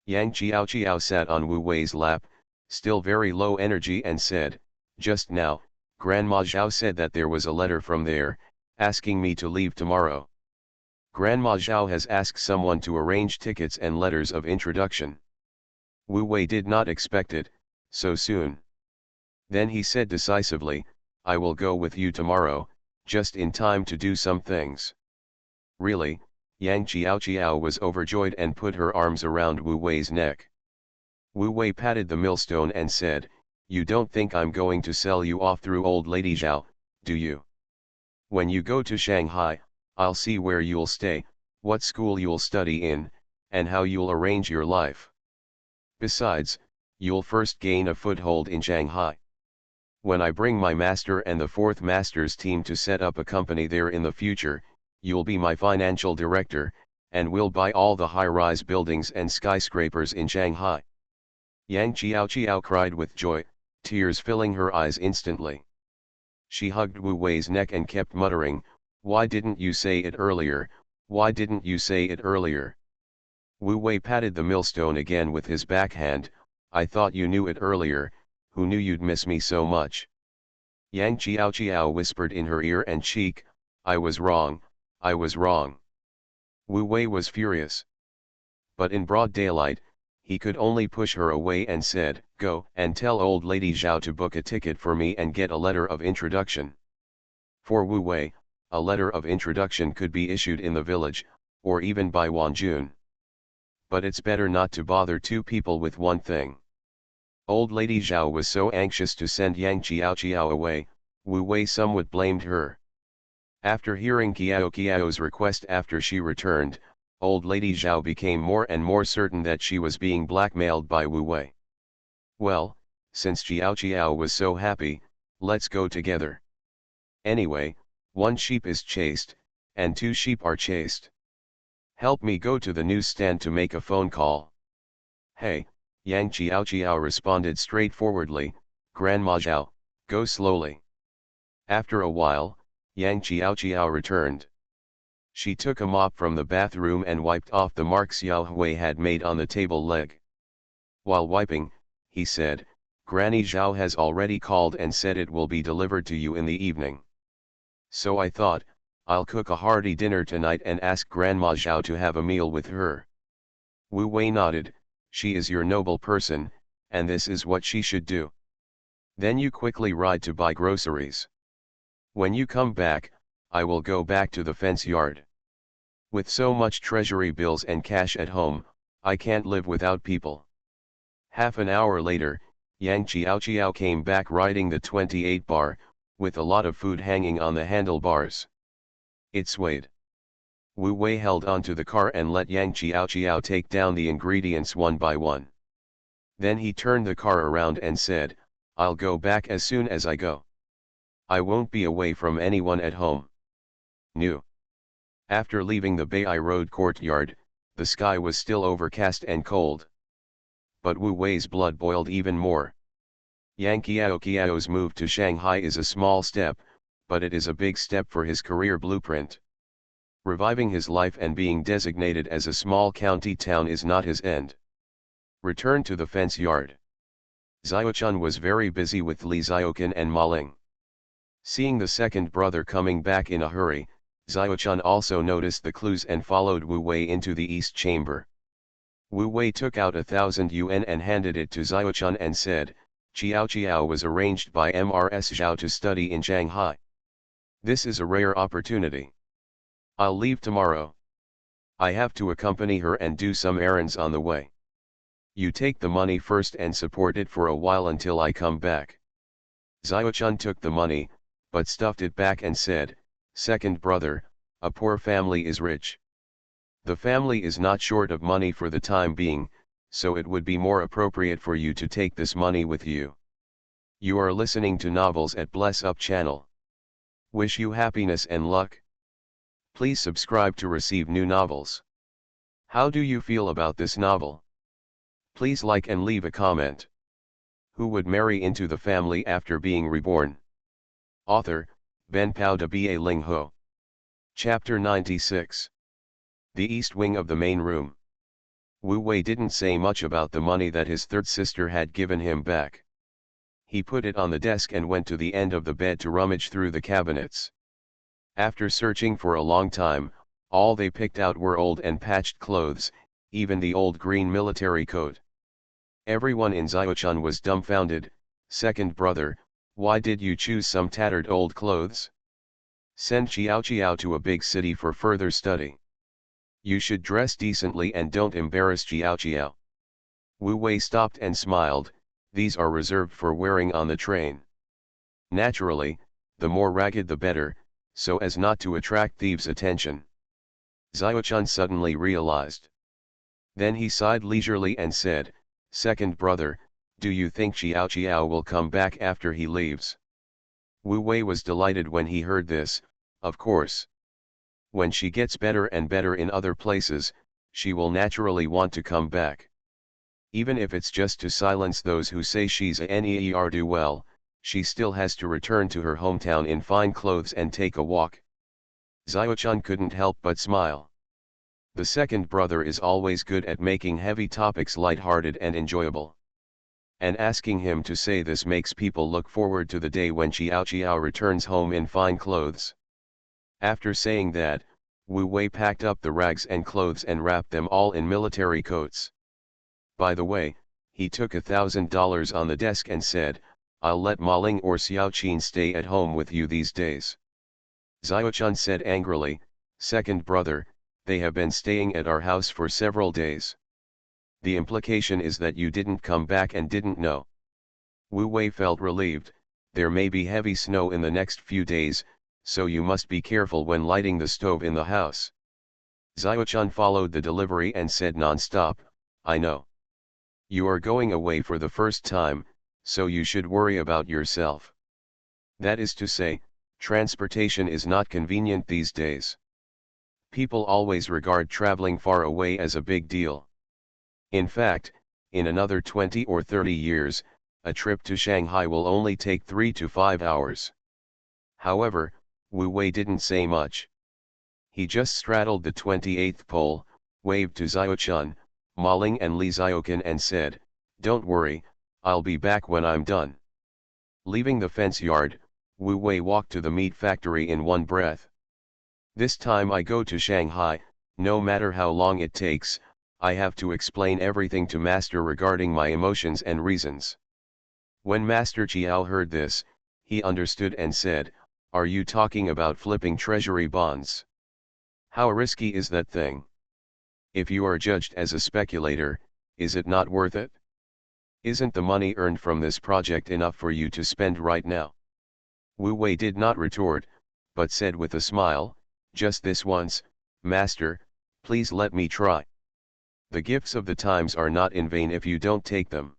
Yang Qiao sat on Wu Wei's lap, still very low energy, and said, just now, Grandma Zhao said that there was a letter from there, asking me to leave tomorrow. Grandma Zhao has asked someone to arrange tickets and letters of introduction. Wu Wei did not expect it, so soon. Then he said decisively, I will go with you tomorrow, just in time to do some things. Really? Yang Qiao was overjoyed and put her arms around Wu Wei's neck. Wu Wei patted the millstone and said, you don't think I'm going to sell you off through old lady Zhao, do you? When you go to Shanghai, I'll see where you'll stay, what school you'll study in, and how you'll arrange your life. Besides, you'll first gain a foothold in Shanghai. When I bring my master and the fourth master's team to set up a company there in the future, you'll be my financial director, and we'll buy all the high-rise buildings and skyscrapers in Shanghai. Yang Qiao cried with joy, tears filling her eyes instantly. She hugged Wu Wei's neck and kept muttering, why didn't you say it earlier, why didn't you say it earlier? Wu Wei patted the millstone again with his backhand, I thought you knew it earlier, who knew you'd miss me so much? Yang Qiao whispered in her ear and cheek, I was wrong, I was wrong. Wu Wei was furious. But in broad daylight, he could only push her away and said, go and tell old lady Zhao to book a ticket for me and get a letter of introduction. For Wu Wei, a letter of introduction could be issued in the village, or even by Wanjun. But it's better not to bother two people with one thing. Old lady Zhao was so anxious to send Yang Qiao away, Wu Wei somewhat blamed her. After hearing Qiao's request after she returned, old lady Zhao became more and more certain that she was being blackmailed by Wu Wei. Well, since Qiao was so happy, let's go together. Anyway, one sheep is chased, and two sheep are chased. Help me go to the newsstand to make a phone call. Hey, Yang Qiao responded straightforwardly, Grandma Zhao, go slowly. After a while, Yang Qiao returned. She took a mop from the bathroom and wiped off the marks Xiao Hui had made on the table leg. While wiping, he said, Granny Zhao has already called and said it will be delivered to you in the evening. So I thought, I'll cook a hearty dinner tonight and ask Grandma Zhao to have a meal with her. Wu Wei nodded, she is your noble person, and this is what she should do. Then you quickly ride to buy groceries. When you come back, I will go back to the fence yard. With so much treasury bills and cash at home, I can't live without people. Half an hour later, Yang Qiao came back riding the 28 bar, with a lot of food hanging on the handlebars. It swayed. Wu Wei held onto the car and let Yang Qiao take down the ingredients one by one. Then he turned the car around and said, I'll go back as soon as I go. I won't be away from anyone at home. New. After leaving the Beihai Road courtyard, the sky was still overcast and cold. But Wu Wei's blood boiled even more. Yang Qiao's move to Shanghai is a small step, but it is a big step for his career blueprint. Reviving his life and being designated as a small county town is not his end. Return to the fence yard. Xiaochun was very busy with Li Xiaoqan and Ma Ling. Seeing the second brother coming back in a hurry, Xiaochun also noticed the clues and followed Wu Wei into the east chamber. Wu Wei took out 1,000 yuan and handed it to Xiaochun and said, "Qiao Qiao was arranged by Mrs. Zhao to study in Shanghai. This is a rare opportunity. I'll leave tomorrow. I have to accompany her and do some errands on the way. You take the money first and support it for a while until I come back." Xiaochun took the money, but stuffed it back and said, "Second brother, a poor family is rich. The family is not short of money for the time being, so it would be more appropriate for you to take this money with you. You are listening to Novels at Bless Up channel. Wish you happiness and luck. Please subscribe to receive new novels. How do you feel about this novel? Please like and leave a comment. Who would marry into the family after being reborn? Author, Ben Pao de Ba Ling Ho. Chapter 96. The East Wing of the Main Room. Wu Wei didn't say much about the money that his third sister had given him back. He put it on the desk and went to the end of the bed to rummage through the cabinets. After searching for a long time, all they picked out were old and patched clothes, even the old green military coat. Everyone in Xiaochun was dumbfounded. "Second brother, why did you choose some tattered old clothes? Send Qiao Qiao to a big city for further study. You should dress decently and don't embarrass Qiao Qiao." Wu Wei stopped and smiled. "These are reserved for wearing on the train. Naturally, the more ragged the better, so as not to attract thieves' attention." Xiaochun suddenly realized. Then he sighed leisurely and said, "Second brother, do you think Qiao Qiao will come back after he leaves?" Wu Wei was delighted when he heard this. "Of course. When she gets better and better in other places, she will naturally want to come back. Even if it's just to silence those who say she's a ne'er-do-well, she still has to return to her hometown in fine clothes and take a walk." Xiaochun couldn't help but smile. The second brother is always good at making heavy topics light-hearted and enjoyable. And asking him to say this makes people look forward to the day when Qiao Qiao returns home in fine clothes. After saying that, Wu Wei packed up the rags and clothes and wrapped them all in military coats. By the way, he took $1,000 on the desk and said, "I'll let Ma Ling or Xiao Qin stay at home with you these days." Xiaochun said angrily, "Second brother, they have been staying at our house for several days. The implication is that you didn't come back and didn't know." Wu Wei felt relieved. "There may be heavy snow in the next few days, so you must be careful when lighting the stove in the house." Xiaochun followed the delivery and said non-stop, "I know. You are going away for the first time, so you should worry about yourself. That is to say, transportation is not convenient these days. People always regard traveling far away as a big deal. In fact, in another 20 or 30 years, a trip to Shanghai will only take 3 to 5 hours." However, Wu Wei didn't say much. He just straddled the 28th pole, waved to Xiaochun, Ma Ling and Li Xiaoqin and said, "Don't worry, I'll be back when I'm done." Leaving the fence yard, Wu Wei walked to the meat factory in one breath. "This time I go to Shanghai, no matter how long it takes, I have to explain everything to Master regarding my emotions and reasons." When Master Qiao heard this, he understood and said, "Are you talking about flipping treasury bonds? How risky is that thing? If you are judged as a speculator, is it not worth it? Isn't the money earned from this project enough for you to spend right now?" Wu Wei did not retort, but said with a smile, "Just this once, Master, please let me try. The gifts of the times are not in vain if you don't take them."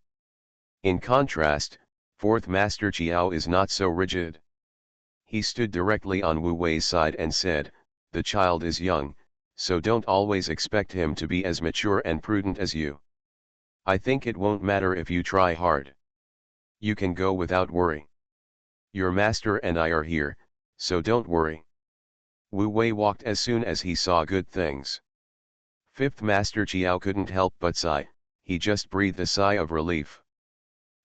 In contrast, fourth Master Qiao is not so rigid. He stood directly on Wu Wei's side and said, "The child is young, so don't always expect him to be as mature and prudent as you. I think it won't matter if you try hard. You can go without worry. Your master and I are here, so don't worry." Wu Wei walked as soon as he saw good things. Fifth Master Qiao couldn't help but sigh. He just breathed a sigh of relief.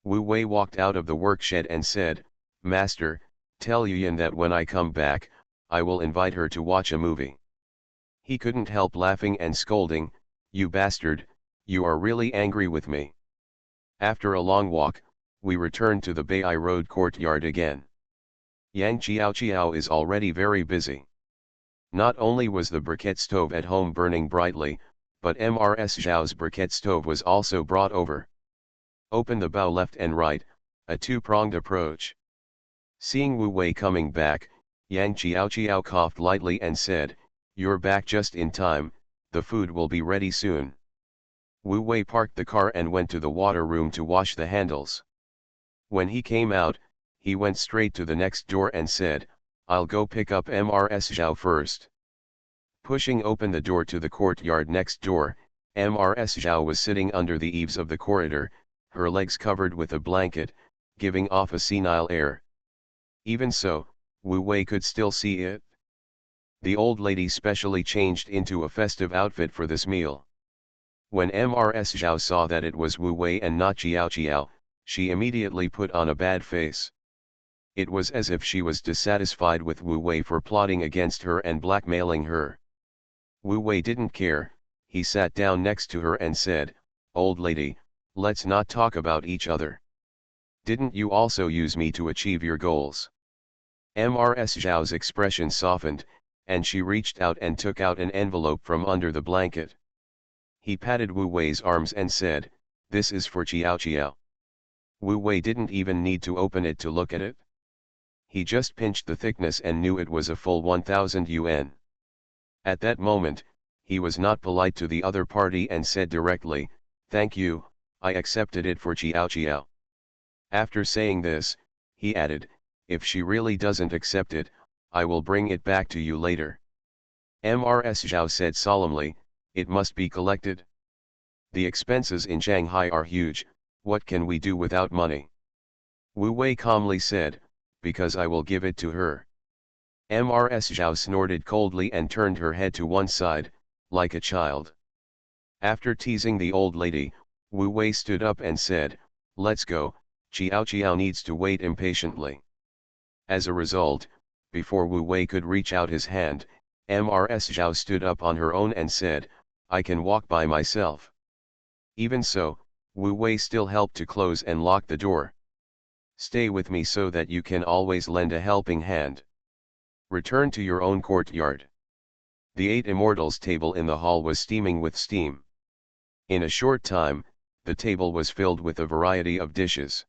Wu Wei walked out of the workshed and said, "Master, tell Yuyan that when I come back, I will invite her to watch a movie. He couldn't help laughing and scolding, "You bastard, you are really angry with me." After a long walk, we returned to the Bai Road courtyard again. Yang Xiao is already very busy. Not only was the briquette stove at home burning brightly, but Mrs. Zhao's briquette stove was also brought over. Open the bow left and right, a two-pronged approach. Seeing Wu Wei coming back, Yang Xiao coughed lightly and said, "You're back just in time, the food will be ready soon." Wu Wei parked the car and went to the water room to wash the handles. When he came out, he went straight to the next door and said, "I'll go pick up Mrs. Zhao first." Pushing open the door to the courtyard next door, Mrs. Zhao was sitting under the eaves of the corridor, her legs covered with a blanket, giving off a senile air. Even so, Wu Wei could still see it. The old lady specially changed into a festive outfit for this meal. When Mrs. Zhao saw that it was Wu Wei and not Xiao, she immediately put on a bad face. It was as if she was dissatisfied with Wu Wei for plotting against her and blackmailing her. Wu Wei didn't care, he sat down next to her and said, "Old lady, let's not talk about each other. Didn't you also use me to achieve your goals?" Mrs. Zhao's expression softened, and she reached out and took out an envelope from under the blanket. He patted Wu Wei's arms and said, "This is for Xiao." Wu Wei didn't even need to open it to look at it. He just pinched the thickness and knew it was a full 1,000 yuan. At that moment, he was not polite to the other party and said directly, "Thank you, I accepted it for Xiao." After saying this, he added, "If she really doesn't accept it, I will bring it back to you later." Mrs. Zhao said solemnly, "It must be collected. The expenses in Shanghai are huge, what can we do without money?" Wu Wei calmly said, "Because I will give it to her." Mrs. Zhao snorted coldly and turned her head to one side, like a child. After teasing the old lady, Wu Wei stood up and said, "Let's go, Xiao needs to wait impatiently." As a result, before Wu Wei could reach out his hand, Mrs. Zhao stood up on her own and said, "I can walk by myself." Even so, Wu Wei still helped to close and lock the door. "Stay with me so that you can always lend a helping hand. Return to your own courtyard." The 8 immortals table in the hall was steaming with steam. In a short time, the table was filled with a variety of dishes.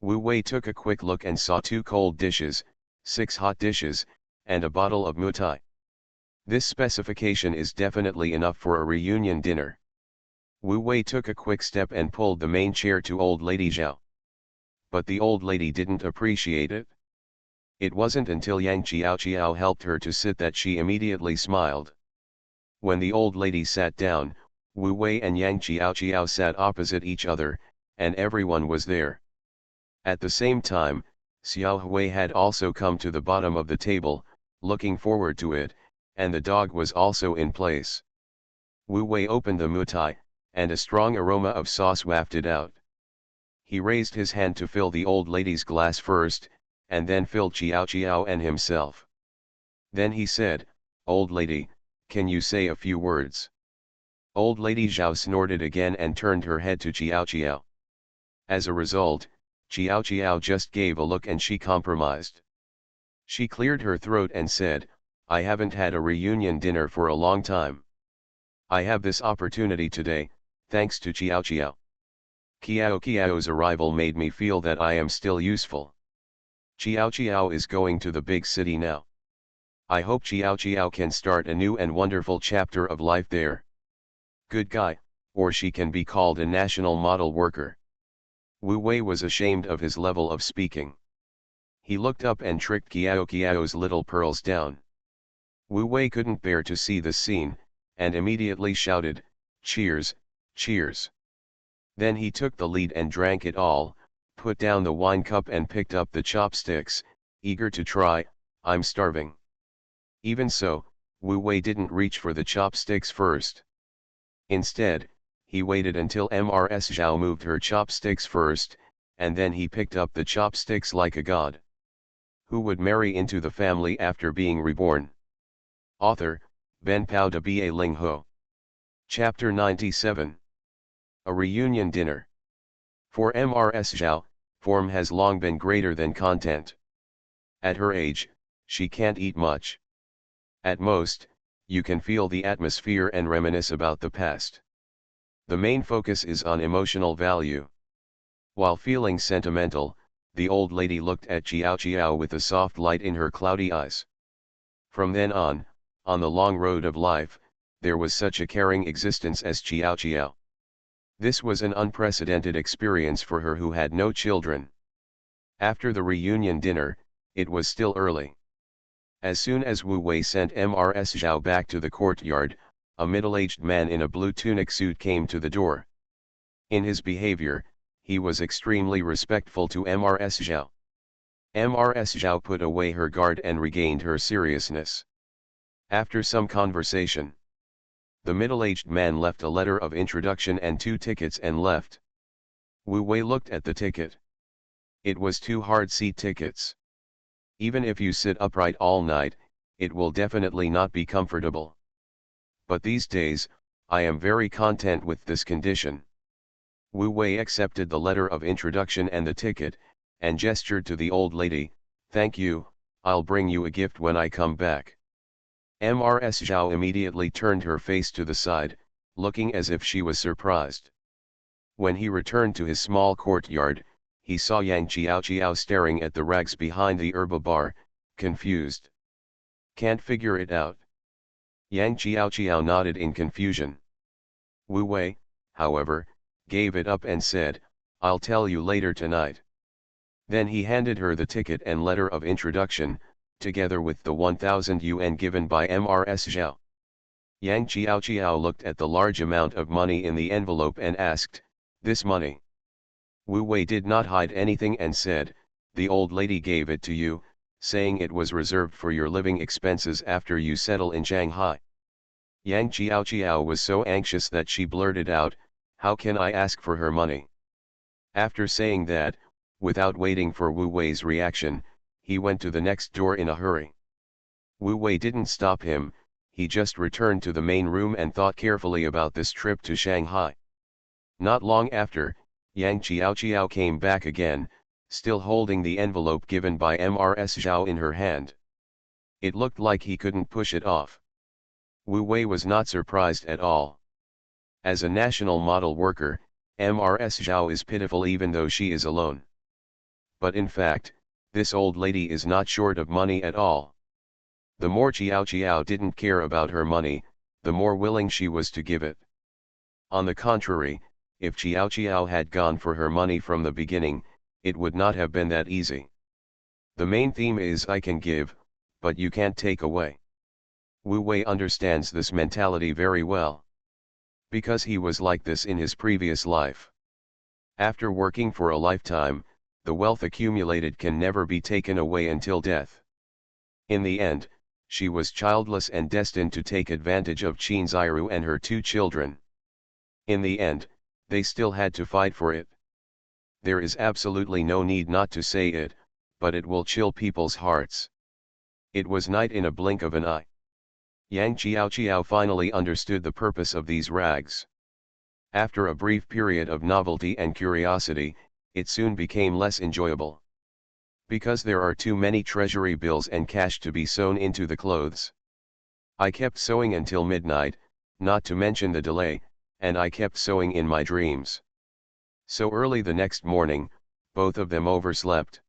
Wu Wei took a quick look and saw 2 cold dishes, 6 hot dishes, and a bottle of mutai. This specification is definitely enough for a reunion dinner. Wu Wei took a quick step and pulled the main chair to old lady Zhao. But the old lady didn't appreciate it. It wasn't until Yang Xiao helped her to sit that she immediately smiled. When the old lady sat down, Wu Wei and Yang Xiao sat opposite each other, and everyone was there. At the same time, Xiao Hui had also come to the bottom of the table, looking forward to it, and the dog was also in place. Wu Wei opened the mutai, and a strong aroma of sauce wafted out. He raised his hand to fill the old lady's glass first, and then filled Xiao and himself. Then he said, "Old lady, can you say a few words?" Old lady Zhao snorted again and turned her head to Xiao. As a result, Xiao just gave a look and she compromised. She cleared her throat and said, "I haven't had a reunion dinner for a long time. I have this opportunity today, thanks to Xiao. Qiao's arrival made me feel that I am still useful. Xiao is going to the big city now. I hope Xiao can start a new and wonderful chapter of life there. Good guy, or she can be called a national model worker." Wu Wei was ashamed of his level of speaking. He looked up and tricked Qiao's little pearls down. Wu Wei couldn't bear to see the scene, and immediately shouted, "Cheers, cheers." Then he took the lead and drank it all, put down the wine cup and picked up the chopsticks, eager to try. "I'm starving." Even so, Wu Wei didn't reach for the chopsticks first. Instead, he waited until Mrs. Zhao moved her chopsticks first, and then he picked up the chopsticks like a god. Who would marry into the family after being reborn? Author, Ben Pao de Ba Ling Ho. Chapter 97. A Reunion Dinner. For Mrs. Zhao, form has long been greater than content. At her age, she can't eat much. At most, you can feel the atmosphere and reminisce about the past. The main focus is on emotional value. While feeling sentimental, the old lady looked at Chiao Chiao with a soft light in her cloudy eyes. From then on the long road of life, there was such a caring existence as Chiao Chiao. This was an unprecedented experience for her who had no children. After the reunion dinner, it was still early. As soon as Wu Wei sent Mrs. Zhao back to the courtyard, a middle-aged man in a blue tunic suit came to the door. In his behavior, he was extremely respectful to Mrs. Zhao. Mrs. Zhao put away her guard and regained her seriousness. After some conversation, the middle-aged man left a letter of introduction and 2 tickets and left. Wu Wei looked at the ticket. It was 2 hard-seat tickets. Even if you sit upright all night, it will definitely not be comfortable. But these days, I am very content with this condition. Wu Wei accepted the letter of introduction and the ticket, and gestured to the old lady, "Thank you, I'll bring you a gift when I come back." Mrs. Zhao immediately turned her face to the side, looking as if she was surprised. When he returned to his small courtyard, he saw Yang Chiao Chiao staring at the rags behind the herba bar, confused. "Can't figure it out." Yang Chiao Chiao nodded in confusion. Wu Wei, however, gave it up and said, "I'll tell you later tonight." Then he handed her the ticket and letter of introduction, together with the 1,000 yuan given by Mrs. Zhao. Yang Chiao Chiao looked at the large amount of money in the envelope and asked, "This money?" Wu Wei did not hide anything and said, "The old lady gave it to you, saying it was reserved for your living expenses after you settle in Shanghai." Yang Chiao Chiao was so anxious that she blurted out, "How can I ask for her money?" After saying that, without waiting for Wu Wei's reaction, he went to the next door in a hurry. Wu Wei didn't stop him, he just returned to the main room and thought carefully about this trip to Shanghai. Not long after, Yang Chiao Chiao came back again, still holding the envelope given by Mrs. Zhao in her hand. It looked like he couldn't push it off. Wu Wei was not surprised at all. As a national model worker, Mrs. Zhao is pitiful even though she is alone. But in fact, this old lady is not short of money at all. The more Chiao Chiao didn't care about her money, the more willing she was to give it. On the contrary, if Chiao Chiao had gone for her money from the beginning, it would not have been that easy. The main theme is I can give, but you can't take away. Wu Wei understands this mentality very well. Because he was like this in his previous life. After working for a lifetime, the wealth accumulated can never be taken away until death. In the end, she was childless and destined to take advantage of Qin Ziru and her 2 children. In the end, they still had to fight for it. There is absolutely no need not to say it, but it will chill people's hearts. It was night in a blink of an eye. Yang Chiao Chiao finally understood the purpose of these rags. After a brief period of novelty and curiosity, it soon became less enjoyable. Because there are too many treasury bills and cash to be sewn into the clothes. I kept sewing until midnight, not to mention the delay, and I kept sewing in my dreams. So early the next morning, both of them overslept.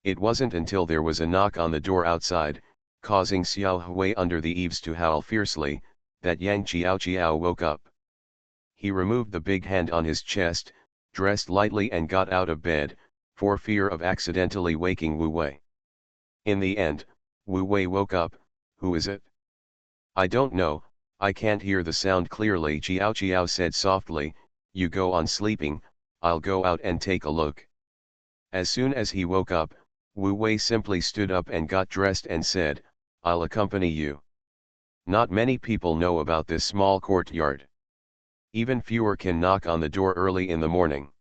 It wasn't until there was a knock on the door outside, causing Xiao Hui under the eaves to howl fiercely, that Yang Chiao Chiao woke up. He removed the big hand on his chest, dressed lightly and got out of bed, for fear of accidentally waking Wu Wei. In the end, Wu Wei woke up. "Who is it?" "I don't know, I can't hear the sound clearly," Chiao Chiao said softly. "You go on sleeping, I'll go out and take a look." As soon as he woke up, Wu Wei simply stood up and got dressed and said, "I'll accompany you." Not many people know about this small courtyard. Even fewer can knock on the door early in the morning.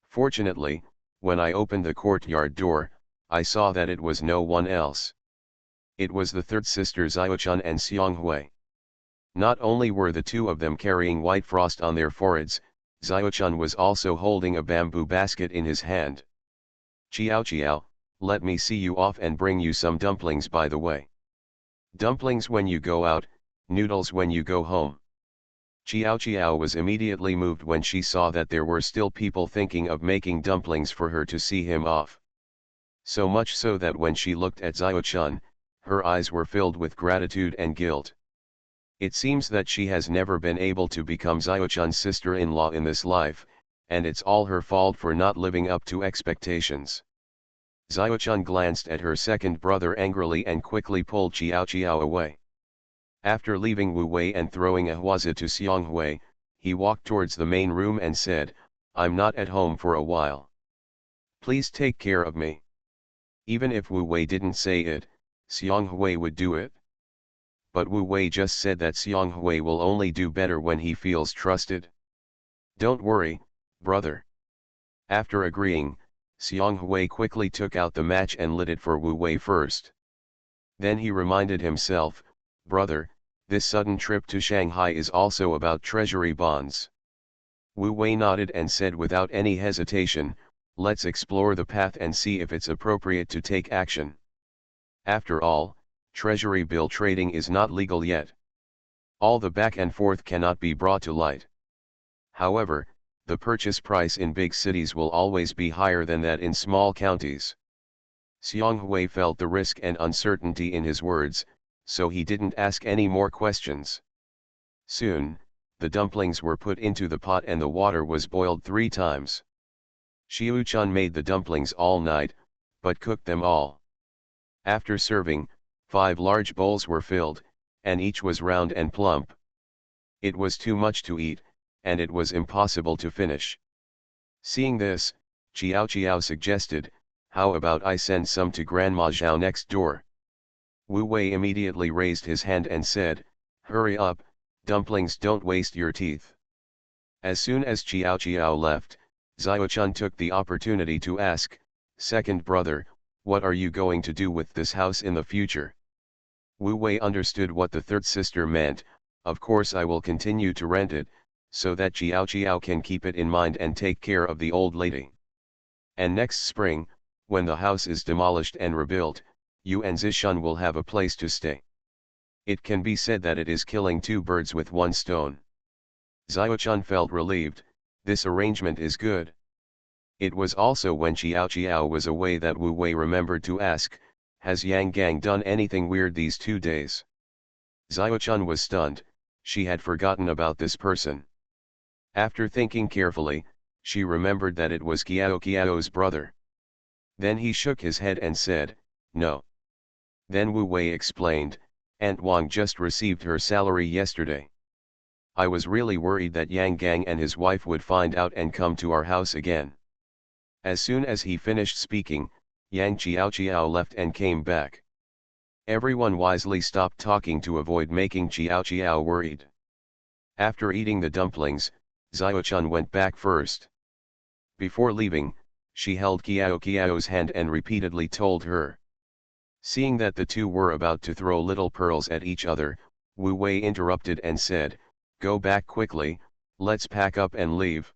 Fortunately, when I opened the courtyard door, I saw that it was no one else. It was the third sister Xiaochun and Xianghui. Not only were the two of them carrying white frost on their foreheads, Xiaochun was also holding a bamboo basket in his hand. Chiao Chiao, let me see you off and bring you some dumplings by the way. Dumplings when you go out, noodles when you go home. Chiao Chiao was immediately moved when she saw that there were still people thinking of making dumplings for her to see him off. So much so that when she looked at Xiaochun, her eyes were filled with gratitude and guilt. It seems that she has never been able to become Xiaochun's sister-in-law in this life, and it's all her fault for not living up to expectations. Xiaochun glanced at her second brother angrily and quickly pulled Chiao Chiao away. After leaving Wu Wei and throwing a huazi to Xianghui, he walked towards the main room and said, I'm not at home for a while. Please take care of me. Even if Wu Wei didn't say it, Xianghui would do it. But Wu Wei just said that Xianghui will only do better when he feels trusted. Don't worry, brother. After agreeing, Xianghui quickly took out the match and lit it for Wu Wei first. Then he reminded himself, brother, this sudden trip to Shanghai is also about treasury bonds. Wu Wei nodded and said without any hesitation, let's explore the path and see if it's appropriate to take action. After all, treasury bill trading is not legal yet. All the back and forth cannot be brought to light. However, the purchase price in big cities will always be higher than that in small counties. Xianghui felt the risk and uncertainty in his words, so he didn't ask any more questions. Soon, the dumplings were put into the pot and the water was boiled 3 times. Xiaochun made the dumplings all night, but cooked them all. After serving, 5 large bowls were filled, and each was round and plump. It was too much to eat, and it was impossible to finish. Seeing this, Chiao Chiao suggested, how about I send some to Grandma Zhao next door? Wu Wei immediately raised his hand and said, hurry up, dumplings don't waste your teeth. As soon as Chiao Chiao left, Xiaochun took the opportunity to ask, second brother, what are you going to do with this house in the future? Wu Wei understood what the third sister meant, of course I will continue to rent it, so that Chiao Chiao can keep it in mind and take care of the old lady. And next spring, when the house is demolished and rebuilt, you and Zishun will have a place to stay. It can be said that it is killing 2 birds with 1 stone. Xiaochun felt relieved, this arrangement is good. It was also when Chiao Chiao was away that Wu Wei remembered to ask, has Yang Gang done anything weird these 2 days? Xiaochun was stunned, she had forgotten about this person. After thinking carefully, she remembered that it was Kiao Kiao's brother. Then he shook his head and said, no. Then Wu Wei explained, Aunt Wang just received her salary yesterday. I was really worried that Yang Gang and his wife would find out and come to our house again. As soon as he finished speaking, Yang Chiao Chiao left and came back. Everyone wisely stopped talking to avoid making Chiao Chiao worried. After eating the dumplings, Xiaochun went back first. Before leaving, she held Kiao Kiao's hand and repeatedly told her. Seeing that the two were about to throw little pearls at each other, Wu Wei interrupted and said, go back quickly, let's pack up and leave.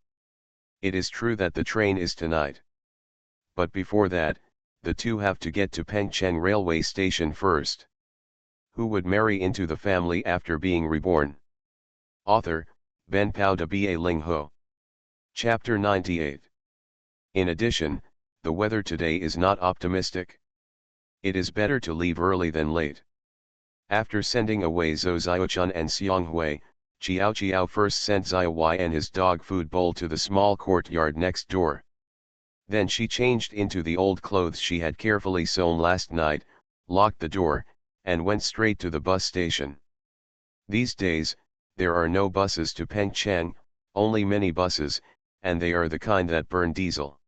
It is true that the train is tonight. But before that, the two have to get to Pengcheng railway station first. Who would marry into the family after being reborn? Author, Ben Pao de Ba Ling Ho. Chapter 98. In addition, the weather today is not optimistic. It is better to leave early than late. After sending away Zhou Xiaochun and Xianghui, Chiao Chiao first sent Xiaowai and his dog food bowl to the small courtyard next door. Then she changed into the old clothes she had carefully sewn last night, locked the door, and went straight to the bus station. These days, there are no buses to Pengcheng, only minibuses, and they are the kind that burn diesel.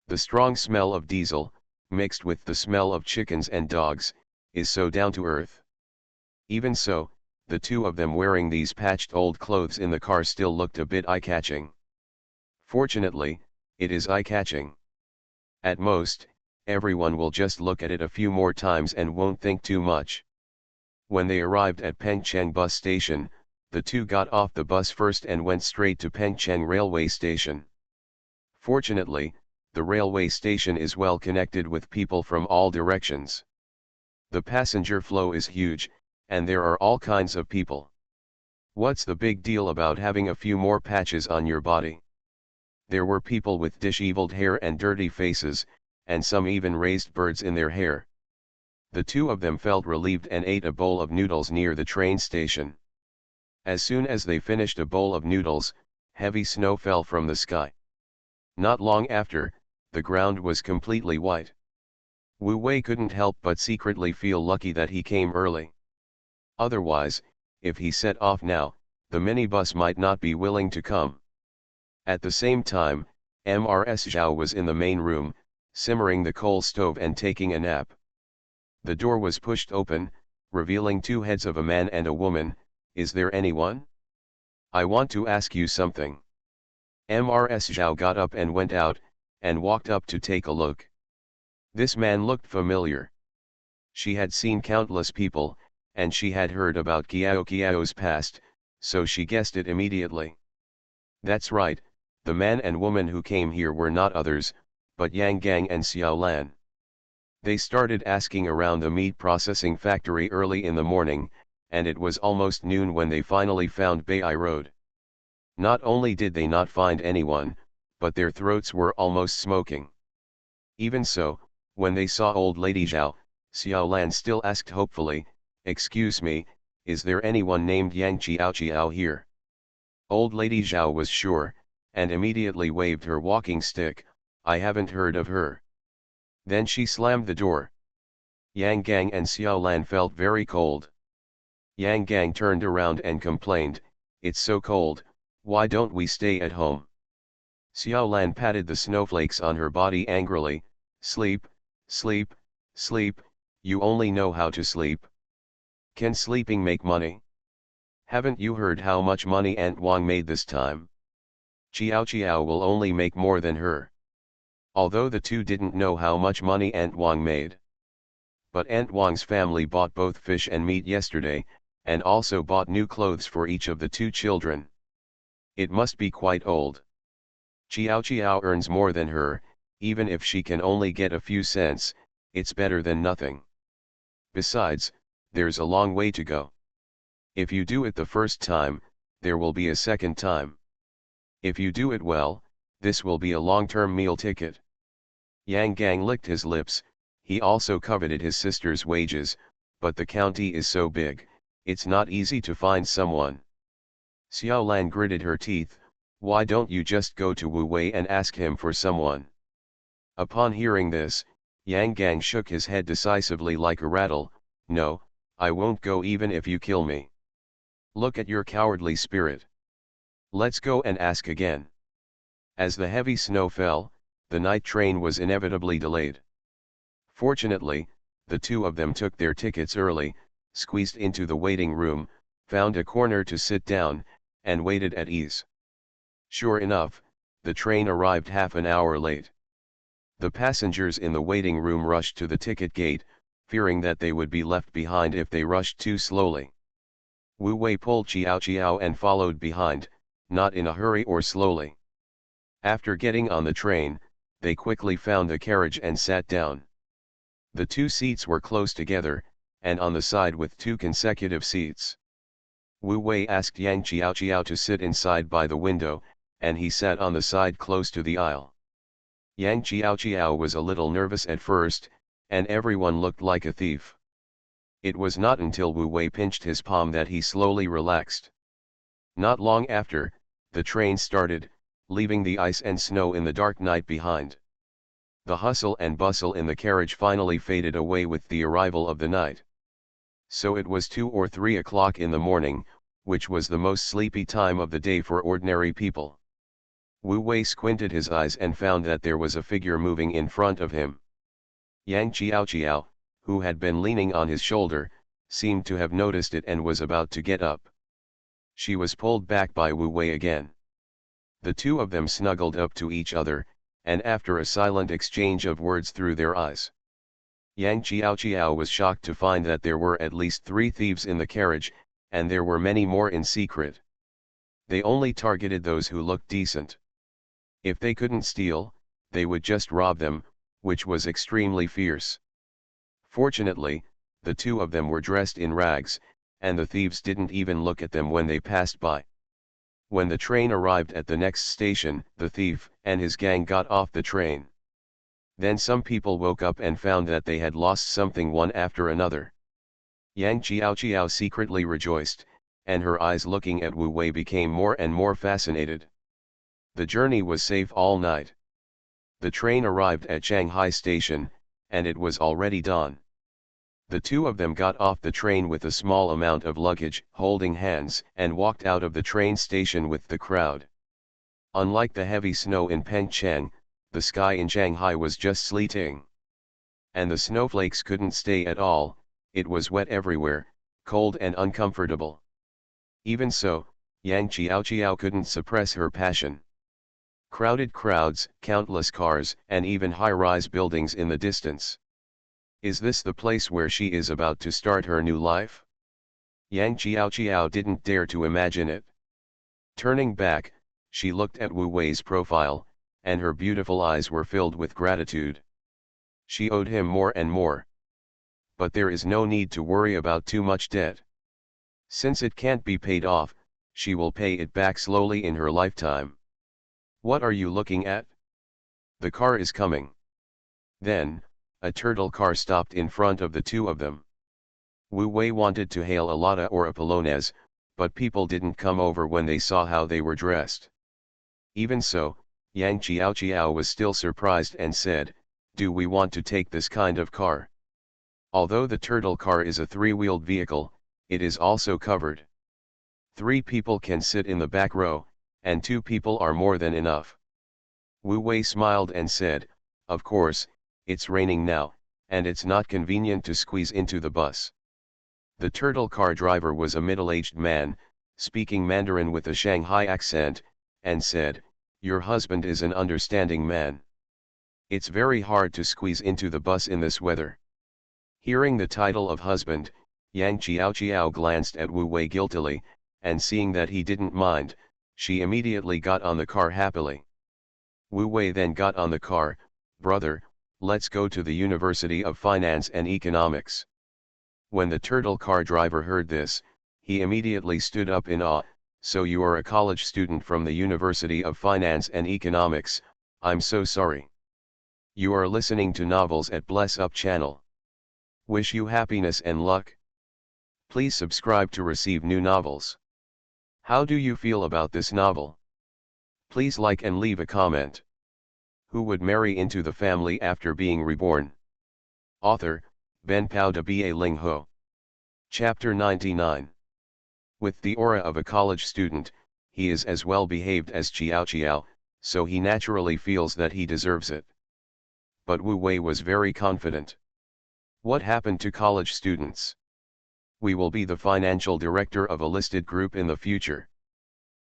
The strong smell of diesel, mixed with the smell of chickens and dogs, is so down to earth. Even so, the two of them wearing these patched old clothes in the car still looked a bit eye-catching. Fortunately, it is eye-catching. At most, everyone will just look at it a few more times and won't think too much. When they arrived at Pengcheng bus station, the two got off the bus first and went straight to Pengcheng railway station. Fortunately, the railway station is well connected with people from all directions. The passenger flow is huge, and there are all kinds of people. What's the big deal about having a few more patches on your body? There were people with disheveled hair and dirty faces, and some even raised birds in their hair. The two of them felt relieved and ate a bowl of noodles near the train station. As soon as they finished a bowl of noodles, heavy snow fell from the sky. Not long after, the ground was completely white. Wu Wei couldn't help but secretly feel lucky that he came early. Otherwise, if he set off now, the minibus might not be willing to come. At the same time, Mrs. Zhao was in the main room, simmering the coal stove and taking a nap. The door was pushed open, revealing two heads of a man and a woman. "Is there anyone? I want to ask you something." Mrs. Zhao got up and went out, and walked up to take a look. This man looked familiar. She had seen countless people, and she had heard about Kiao's past, so she guessed it immediately. That's right, the man and woman who came here were not others, but Yang Gang and Xiao Lan. They started asking around the meat processing factory early in the morning, and it was almost noon when they finally found Beihai Road. Not only did they not find anyone, but their throats were almost smoking. Even so, when they saw old lady Zhao, Xiao Lan still asked hopefully, "Excuse me, is there anyone named Yang Chiao here?" Old lady Zhao was sure, and immediately waved her walking stick. "I haven't heard of her." Then she slammed the door. Yang Gang and Xiao Lan felt very cold. Yang Gang turned around and complained, "It's so cold, why don't we stay at home?" Xiao Lan patted the snowflakes on her body angrily. "Sleep, sleep, sleep, you only know how to sleep. Can sleeping make money? Haven't you heard how much money Aunt Wang made this time? Chiao will only make more than her." Although the two didn't know how much money Aunt Wang made. But Aunt Wang's family bought both fish and meat yesterday, and also bought new clothes for each of the two children. It must be quite old. Chiao earns more than her, even if she can only get a few cents, it's better than nothing. Besides, there's a long way to go. If you do it the first time, there will be a second time. If you do it well, this will be a long-term meal ticket. Yang Gang licked his lips. He also coveted his sister's wages, but the county is so big, it's not easy to find someone. Xiao Lan gritted her teeth. "Why don't you just go to Wu Wei and ask him for someone?" Upon hearing this, Yang Gang shook his head decisively like a rattle. "No, I won't go even if you kill me. Look at your cowardly spirit. Let's go and ask again." As the heavy snow fell, the night train was inevitably delayed. Fortunately, the two of them took their tickets early, squeezed into the waiting room, found a corner to sit down, and waited at ease. Sure enough, the train arrived half an hour late. The passengers in the waiting room rushed to the ticket gate, fearing that they would be left behind if they rushed too slowly. Wu Wei pulled Chiao and followed behind, not in a hurry or slowly. After getting on the train, they quickly found a carriage and sat down. The two seats were close together, and on the side with two consecutive seats. Wu Wei asked Yang Chiao to sit inside by the window, and he sat on the side close to the aisle. Yang Chiao was a little nervous at first, and everyone looked like a thief. It was not until Wu Wei pinched his palm that he slowly relaxed. Not long after, the train started, leaving the ice and snow in the dark night behind. The hustle and bustle in the carriage finally faded away with the arrival of the night. So it was 2 or 3 o'clock in the morning, which was the most sleepy time of the day for ordinary people. Wu Wei squinted his eyes and found that there was a figure moving in front of him. Yang Chiao, who had been leaning on his shoulder, seemed to have noticed it and was about to get up. She was pulled back by Wu Wei again. The two of them snuggled up to each other, and after a silent exchange of words through their eyes, Yang Qiao was shocked to find that there were at least 3 thieves in the carriage, and there were many more in secret. They only targeted those who looked decent. If they couldn't steal, they would just rob them, which was extremely fierce. Fortunately, the 2 of them were dressed in rags, and the thieves didn't even look at them when they passed by. When the train arrived at the next station, the thief and his gang got off the train. Then some people woke up and found that they had lost something one after another. Yang Qiao secretly rejoiced, and her eyes looking at Wu Wei became more and more fascinated. The journey was safe all night. The train arrived at Shanghai station, and it was already dawn. The 2 of them got off the train with a small amount of luggage, holding hands, and walked out of the train station with the crowd. Unlike the heavy snow in Pengcheng, the sky in Shanghai was just sleeting. And the snowflakes couldn't stay at all, it was wet everywhere, cold and uncomfortable. Even so, Yang Qiao couldn't suppress her passion. Crowded crowds, countless cars, and even high-rise buildings in the distance. Is this the place where she is about to start her new life? Yang Qiao didn't dare to imagine it. Turning back, she looked at Wu Wei's profile, and her beautiful eyes were filled with gratitude. She owed him more and more. But there is no need to worry about too much debt. Since it can't be paid off, she will pay it back slowly in her lifetime. What are you looking at? The car is coming. Then, a turtle car stopped in front of the 2 of them. Wu Wei wanted to hail a Lada or a Polonaise, but people didn't come over when they saw how they were dressed. Even so, Yang Qiao was still surprised and said, "Do we want to take this kind of car?" Although the turtle car is a 3-wheeled vehicle, it is also covered. 3 people can sit in the back row, and 2 people are more than enough. Wu Wei smiled and said, "Of course, it's raining now, and it's not convenient to squeeze into the bus." The turtle car driver was a middle-aged man, speaking Mandarin with a Shanghai accent, and said, "Your husband is an understanding man. It's very hard to squeeze into the bus in this weather." Hearing the title of husband, Yang Qiao glanced at Wu Wei guiltily, and seeing that he didn't mind, she immediately got on the car happily. Wu Wei then got on the car. "Brother, let's go to the University of Finance and Economics." When the turtle car driver heard this, he immediately stood up in awe. "So you are a college student from the University of Finance and Economics, I'm so sorry. You are listening to novels at Bless Up channel. Wish you happiness and luck. Please subscribe to receive new novels. How do you feel about this novel? Please like and leave a comment. Who would marry into the family after being reborn? Author, Ben Pao de Ba Ling Ho. Chapter 99. With the aura of a college student, he is as well behaved as Qiao, so he naturally feels that he deserves it. But Wu Wei was very confident. What happened to college students? We will be the financial director of a listed group in the future.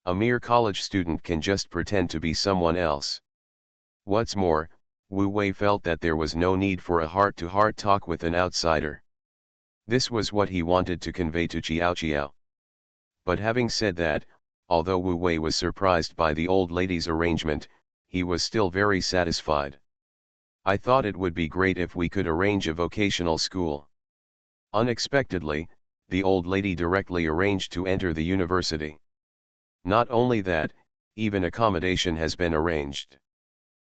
A mere college student can just pretend to be someone else. What's more, Wu Wei felt that there was no need for a heart-to-heart talk with an outsider. This was what he wanted to convey to Qiao. But having said that, although Wu Wei was surprised by the old lady's arrangement, he was still very satisfied. "I thought it would be great if we could arrange a vocational school." Unexpectedly, the old lady directly arranged to enter the university. Not only that, even accommodation has been arranged.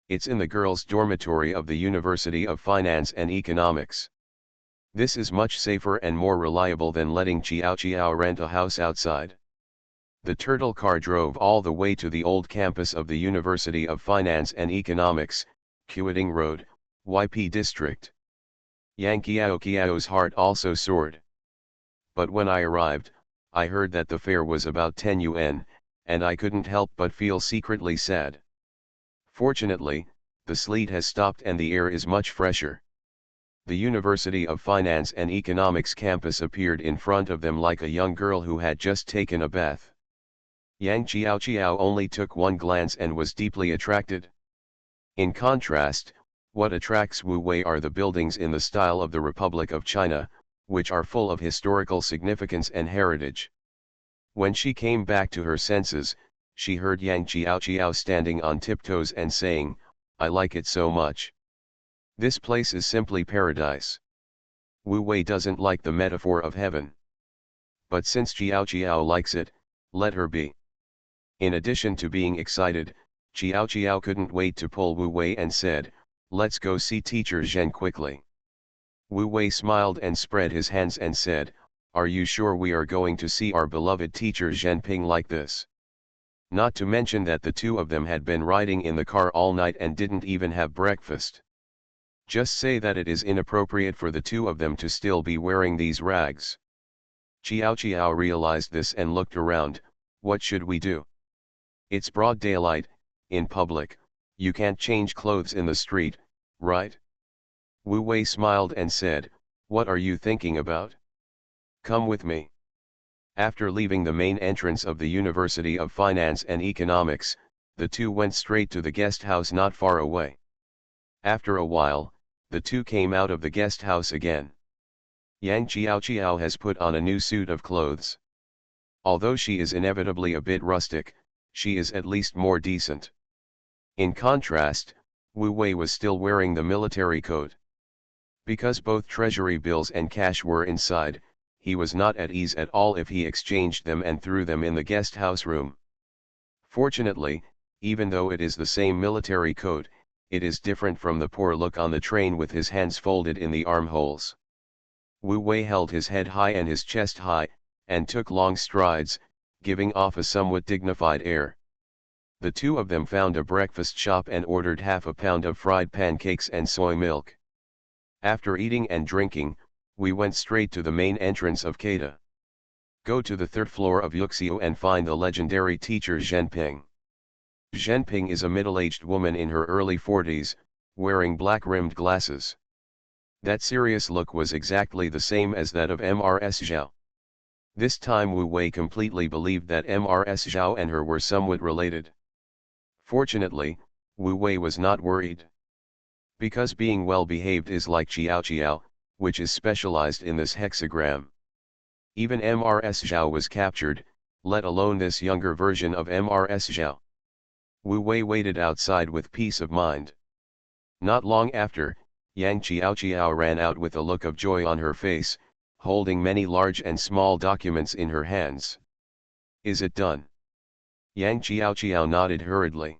It's in the girls' dormitory of the University of Finance and Economics. This is much safer and more reliable than letting Qiao rent a house outside. The turtle car drove all the way to the old campus of the University of Finance and Economics, Qiuting Road, YP District. Yang Qiao's heart also soared. But when I arrived, I heard that the fare was about 10 yuan, and I couldn't help but feel secretly sad. Fortunately, the sleet has stopped and the air is much fresher. The University of Finance and Economics campus appeared in front of them like a young girl who had just taken a bath. Yang Qiao only took one glance and was deeply attracted. In contrast, what attracts Wu Wei are the buildings in the style of the Republic of China, which are full of historical significance and heritage. When she came back to her senses, she heard Yang Qiao standing on tiptoes and saying, "I like it so much. This place is simply paradise." Wu Wei doesn't like the metaphor of heaven. But since Qiao likes it, let her be. In addition to being excited, Qiao couldn't wait to pull Wu Wei and said, "Let's go see Teacher Zhen quickly." Wu Wei smiled and spread his hands and said, "Are you sure we are going to see our beloved Teacher Zhenping like this? Not to mention that the two of them had been riding in the car all night and didn't even have breakfast. Just say that it is inappropriate for the two of them to still be wearing these rags." Qiao realized this and looked around. "What should we do? It's broad daylight, in public, you can't change clothes in the street, right?" Wu Wei smiled and said, "What are you thinking about? Come with me." After leaving the main entrance of the University of Finance and Economics, the two went straight to the guest house not far away. After a while, the two came out of the guest house again. Yang Qiao has put on a new suit of clothes. Although she is inevitably a bit rustic, she is at least more decent. In contrast, Wu Wei was still wearing the military coat. Because both treasury bills and cash were inside, he was not at ease at all if he exchanged them and threw them in the guest house room. Fortunately, even though it is the same military coat, it is different from the poor look on the train with his hands folded in the armholes. Wu Wei held his head high and his chest high, and took long strides, giving off a somewhat dignified air. The two of them found a breakfast shop and ordered half a pound of fried pancakes and soy milk. After eating and drinking, we went straight to the main entrance of Keita. Go to the third floor of Yuxiu and find the legendary teacher Zhenping. Zhenping is a middle-aged woman in her early 40s, wearing black-rimmed glasses. That serious look was exactly the same as that of Mrs. Zhao. This time Wu Wei completely believed that Mrs. Zhao and her were somewhat related. Fortunately, Wu Wei was not worried. Because being well-behaved is like Qiao, which is specialized in this hexagram. Even Mrs. Zhao was captured, let alone this younger version of Mrs. Zhao. Wu Wei waited outside with peace of mind. Not long after, Yang Qiao ran out with a look of joy on her face, holding many large and small documents in her hands. "Is it done?" Yang Qiao nodded hurriedly.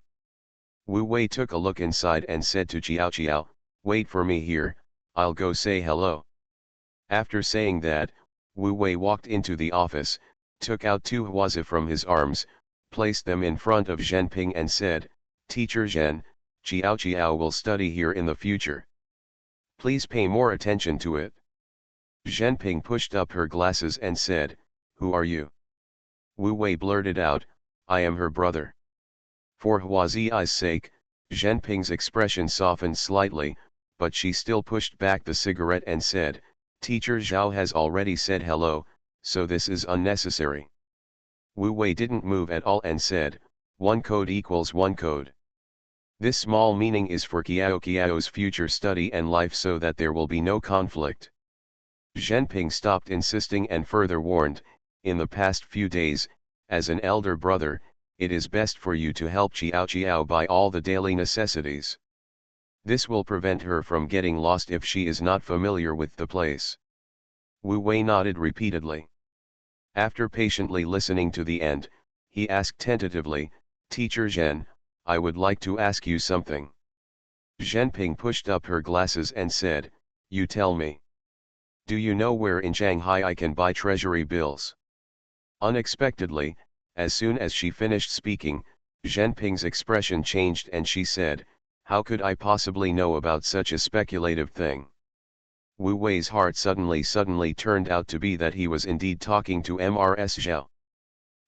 Wu Wei took a look inside and said to Qiao, "Wait for me here, I'll go say hello." After saying that, Wu Wei walked into the office, took out two huazi from his arms, placed them in front of Zhenping and said, "Teacher Zhen, Qiao will study here in the future. Please pay more attention to it." Zhenping pushed up her glasses and said, "Who are you?" Wu Wei blurted out, "I am her brother." For Huazi's sake, Zhenping's expression softened slightly, but she still pushed back the cigarette and said, "Teacher Zhao has already said hello, so this is unnecessary." Wu Wei didn't move at all and said, "One code equals one code." This small meaning is for Qiao's future study and life so that there will be no conflict. Zhenping stopped insisting and further warned, "In the past few days, as an elder brother, it is best for you to help Qiao buy all the daily necessities. This will prevent her from getting lost if she is not familiar with the place." Wu Wei nodded repeatedly. After patiently listening to the end, he asked tentatively, "Teacher Zhen, I would like to ask you something." Zhenping pushed up her glasses and said, "You tell me. Do you know where in Shanghai I can buy treasury bills?" Unexpectedly, as soon as she finished speaking, Zhenping's expression changed and she said, "How could I possibly know about such a speculative thing?" Wu Wei's heart suddenly turned out to be that he was indeed talking to Mrs. Zhao.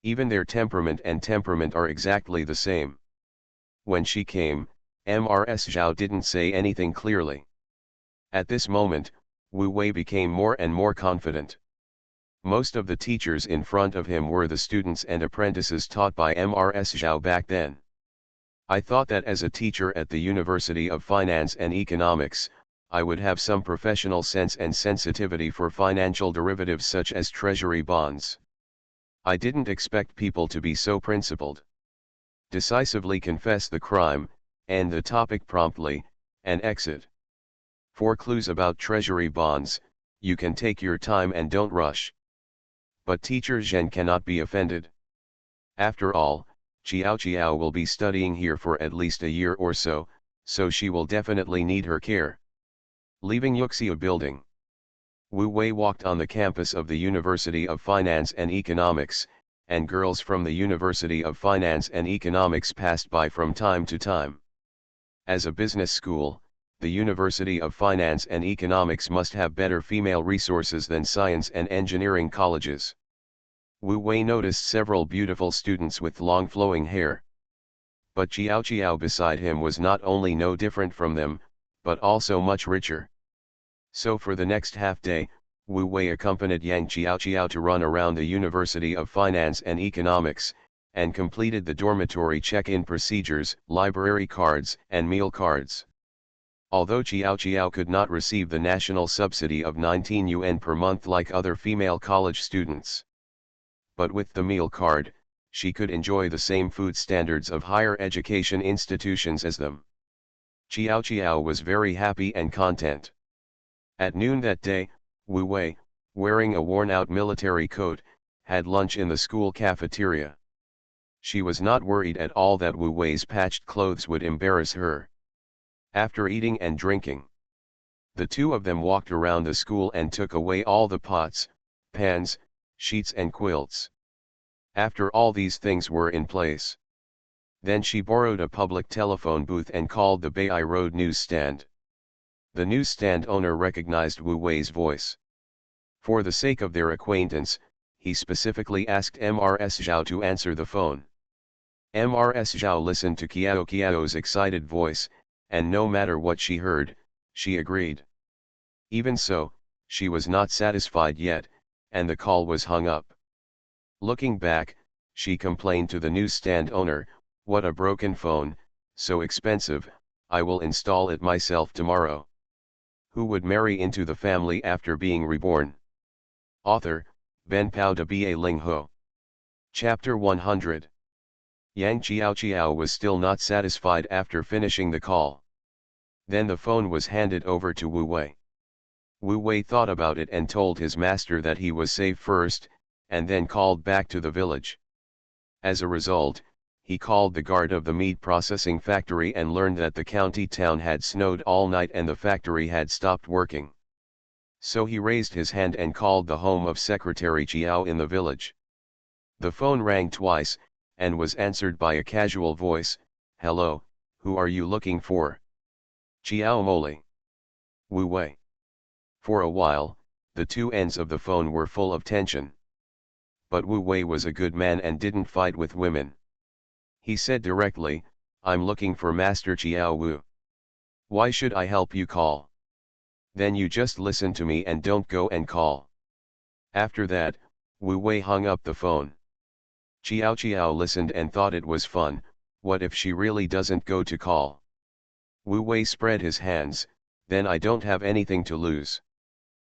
Even their temperament are exactly the same. When she came, Mrs. Zhao didn't say anything clearly. At this moment, Wu Wei became more and more confident. Most of the teachers in front of him were the students and apprentices taught by Mrs. Zhao back then. I thought that as a teacher at the University of Finance and Economics, I would have some professional sense and sensitivity for financial derivatives such as treasury bonds. I didn't expect people to be so principled. Decisively confess the crime, end the topic promptly, and exit. 4 clues about treasury bonds: you can take your time and don't rush. But teacher Zhen cannot be offended. After all, Qiao will be studying here for at least a year or so she will definitely need her care. Leaving Yuxiu building, Wu Wei walked on the campus of the University of Finance and Economics, and girls from the University of Finance and Economics passed by from time to time. As a business school, the University of Finance and Economics must have better female resources than science and engineering colleges. Wu Wei noticed several beautiful students with long flowing hair. But Qiao beside him was not only no different from them, but also much richer. So for the next half day, Wu Wei accompanied Yang Qiao to run around the University of Finance and Economics, and completed the dormitory check-in procedures, library cards, and meal cards. Although Qiao could not receive the national subsidy of 19 yuan per month like other female college students, but with the meal card, she could enjoy the same food standards of higher education institutions as them. Qiao was very happy and content. At noon that day, Wu Wei, wearing a worn-out military coat, had lunch in the school cafeteria. She was not worried at all that Wu Wei's patched clothes would embarrass her. After eating and drinking, the two of them walked around the school and took away all the pots, pans, sheets and quilts. After all these things were in place, then she borrowed a public telephone booth and called the Beihai Road newsstand. The newsstand owner recognized Wu Wei's voice. For the sake of their acquaintance, he specifically asked Mrs. Zhao to answer the phone. Mrs. Zhao listened to Qiao's excited voice, and no matter what she heard, she agreed. Even so, she was not satisfied yet, and the call was hung up. Looking back, she complained to the newsstand owner, "What a broken phone, so expensive, I will install it myself tomorrow." Who would marry into the family after being reborn? Author, Ben Pao de Ba Ling Ho. Chapter 100. Yang Qiao was still not satisfied after finishing the call. Then the phone was handed over to Wu Wei. Wu Wei thought about it and told his master that he was safe first, and then called back to the village. As a result, he called the guard of the meat processing factory and learned that the county town had snowed all night and the factory had stopped working. So he raised his hand and called the home of Secretary Qiao in the village. The phone rang twice, and was answered by a casual voice, "Hello, who are you looking for?" "Qiao Moli." "Wu Wei." For a while, the two ends of the phone were full of tension. But Wu Wei was a good man and didn't fight with women. He said directly, "I'm looking for Master Qiao Wu. Why should I help you call? Then you just listen to me and don't go and call." After that, Wu Wei hung up the phone. Qiao listened and thought it was fun. What if she really doesn't go to call? Wu Wei spread his hands, "Then I don't have anything to lose.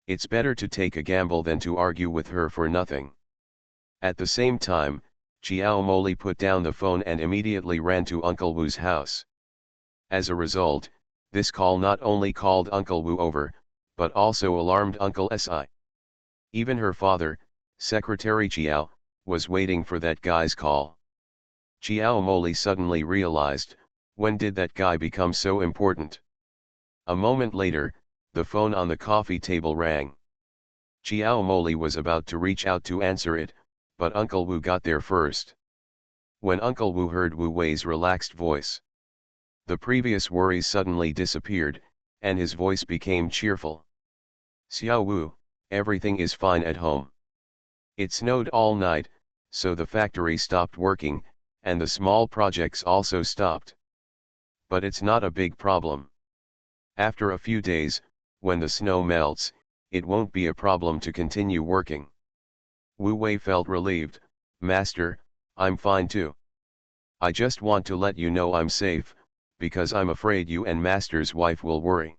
It's better to take a gamble than to argue with her for nothing." At the same time, Qiao Moli put down the phone and immediately ran to Uncle Wu's house. As a result, this call not only called Uncle Wu over, but also alarmed Uncle Si. Even her father, Secretary Qiao, was waiting for that guy's call. Qiao Moli suddenly realized, when did that guy become so important? A moment later, the phone on the coffee table rang. Qiao Moli was about to reach out to answer it, but Uncle Wu got there first. When Uncle Wu heard Wu Wei's relaxed voice, the previous worries suddenly disappeared, and his voice became cheerful. "Xiao Wu, everything is fine at home. It snowed all night, so the factory stopped working, and the small projects also stopped. But it's not a big problem. After a few days, when the snow melts, it won't be a problem to continue working." Wu Wei felt relieved. "Master, I'm fine too. I just want to let you know I'm safe, because I'm afraid you and master's wife will worry.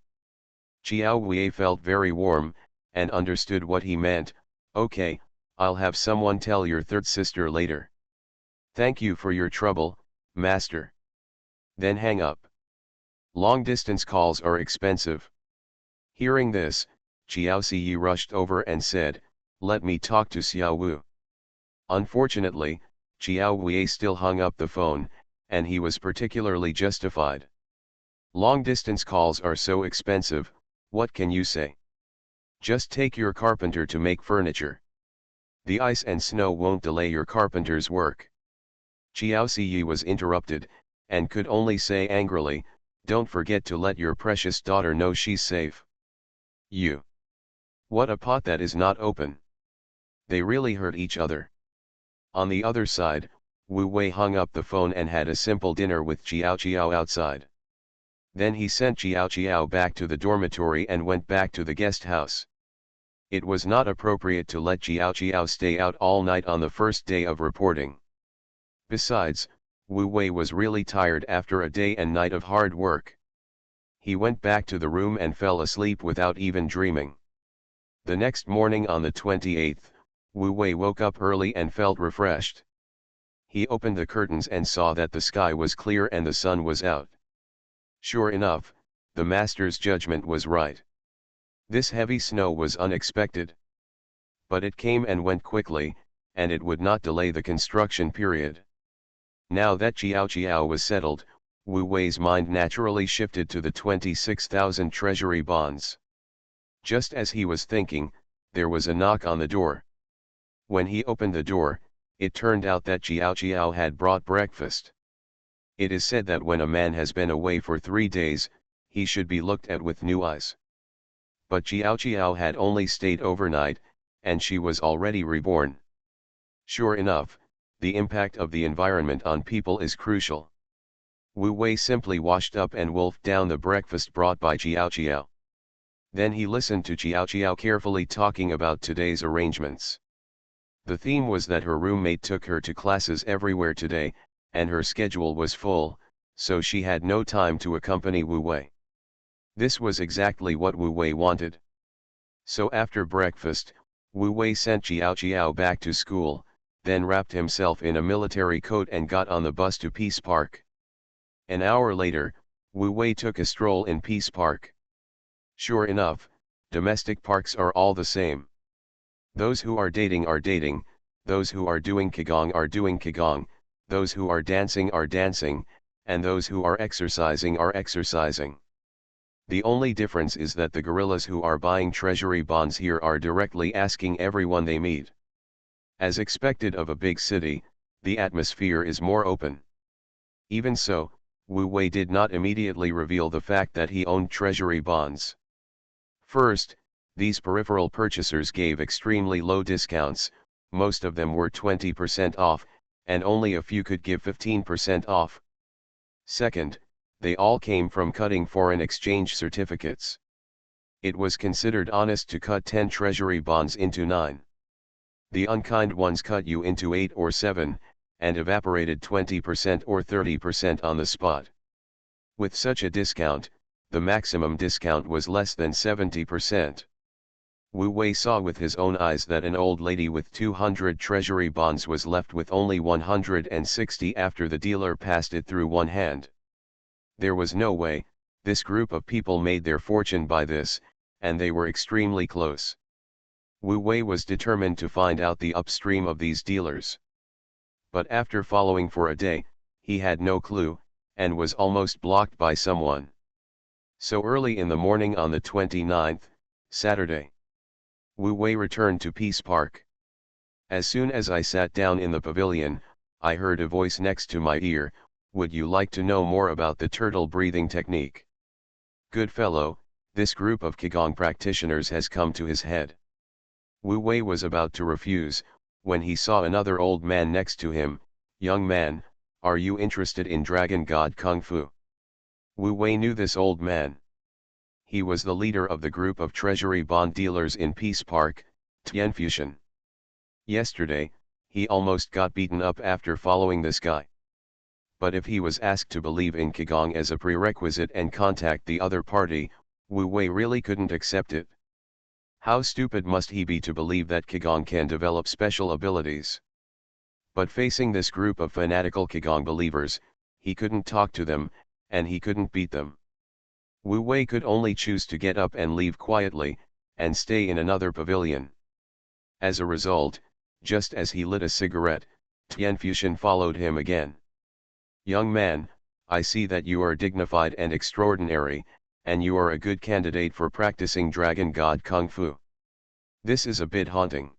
Xiao Wei felt very warm, and understood what he meant. Okay, I'll have someone tell your third sister later. Thank you for your trouble, master. Then hang up. Long-distance calls are expensive. Hearing this, Xiao Ziyi rushed over and said, let me talk to Xiao Wu. Unfortunately, Xiao Wei still hung up the phone, and he was particularly justified. Long-distance calls are so expensive, what can you say? Just take your carpenter to make furniture. The ice and snow won't delay your carpenter's work. Xiao Ziyi was interrupted, and could only say angrily, don't forget to let your precious daughter know she's safe. You. What a pot that is not open. They really hurt each other. On the other side, Wu Wei hung up the phone and had a simple dinner with Xiao Xiao outside. Then he sent Xiao Xiao back to the dormitory and went back to the guest house. It was not appropriate to let Xiao Xiao stay out all night on the first day of reporting. Besides, Wu Wei was really tired after a day and night of hard work. He went back to the room and fell asleep without even dreaming. The next morning on the 28th, Wu Wei woke up early and felt refreshed. He opened the curtains and saw that the sky was clear and the sun was out. Sure enough, the master's judgment was right. This heavy snow was unexpected. But it came and went quickly, and it would not delay the construction period. Now that Xiao Xiao was settled, Wu Wei's mind naturally shifted to the 26,000 treasury bonds. Just as he was thinking, there was a knock on the door. When he opened the door, it turned out that Xiao Xiao had brought breakfast. It is said that when a man has been away for 3 days, he should be looked at with new eyes. But Xiao Xiao had only stayed overnight, and she was already reborn. Sure enough, the impact of the environment on people is crucial. Wu Wei simply washed up and wolfed down the breakfast brought by Xiao Xiao. Then he listened to Xiao Xiao carefully talking about today's arrangements. The theme was that her roommate took her to classes everywhere today, and her schedule was full, so she had no time to accompany Wu Wei. This was exactly what Wu Wei wanted. So after breakfast, Wu Wei sent Xiao Xiao back to school, then wrapped himself in a military coat and got on the bus to Peace Park. An hour later, Wu Wei took a stroll in Peace Park. Sure enough, domestic parks are all the same. Those who are dating, those who are doing qigong, those who are dancing, and those who are exercising. The only difference is that the gorillas who are buying treasury bonds here are directly asking everyone they meet. As expected of a big city, the atmosphere is more open. Even so, Wu Wei did not immediately reveal the fact that he owned treasury bonds. First, these peripheral purchasers gave extremely low discounts, most of them were 20% off, and only a few could give 15% off. Second, they all came from cutting foreign exchange certificates. It was considered honest to cut 10 treasury bonds into 9. The unkind ones cut you into 8 or 7, and evaporated 20% or 30% on the spot. With such a discount, the maximum discount was less than 70%. Wu Wei saw with his own eyes that an old lady with 200 treasury bonds was left with only 160 after the dealer passed it through one hand. There was no way, this group of people made their fortune by this, and they were extremely close. Wu Wei was determined to find out the upstream of these dealers. But after following for a day, he had no clue, and was almost blocked by someone. So early in the morning on the 29th, Saturday, Wu Wei returned to Peace Park. As soon as I sat down in the pavilion, I heard a voice next to my ear, would you like to know more about the turtle breathing technique? Good fellow, this group of Qigong practitioners has come to his head. Wu Wei was about to refuse, when he saw another old man next to him. Young man, are you interested in Dragon God Kung Fu? Wu Wei knew this old man. He was the leader of the group of treasury bond dealers in Peace Park, Tianfushan. Yesterday, he almost got beaten up after following this guy. but if he was asked to believe in Qigong as a prerequisite and contact the other party, Wu Wei really couldn't accept it. How stupid must he be to believe that Qigong can develop special abilities? But facing this group of fanatical Qigong believers, he couldn't talk to them, and he couldn't beat them. Wu Wei could only choose to get up and leave quietly, and stay in another pavilion. As a result, just as he lit a cigarette, Tian Fuxian followed him again. "Young man, I see that you are dignified and extraordinary, and you are a good candidate for practicing Dragon God Kung Fu. This is a bit haunting."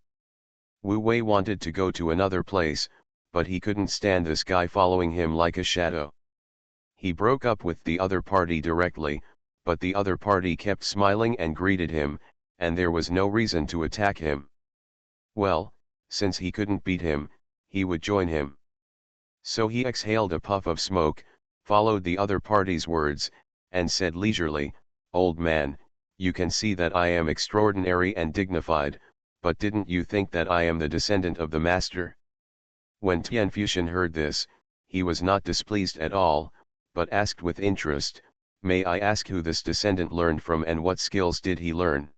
Wu Wei wanted to go to another place, but he couldn't stand this guy following him like a shadow. He broke up with the other party directly, but the other party kept smiling and greeted him, and there was no reason to attack him. Well, since he couldn't beat him, he would join him. So he exhaled a puff of smoke, followed the other party's words, and said leisurely, "Old man, you can see that I am extraordinary and dignified, but didn't you think that I am the descendant of the master?" When Tian Fuxian heard this, he was not displeased at all, but asked with interest, "May I ask who this descendant learned from and what skills did he learn?"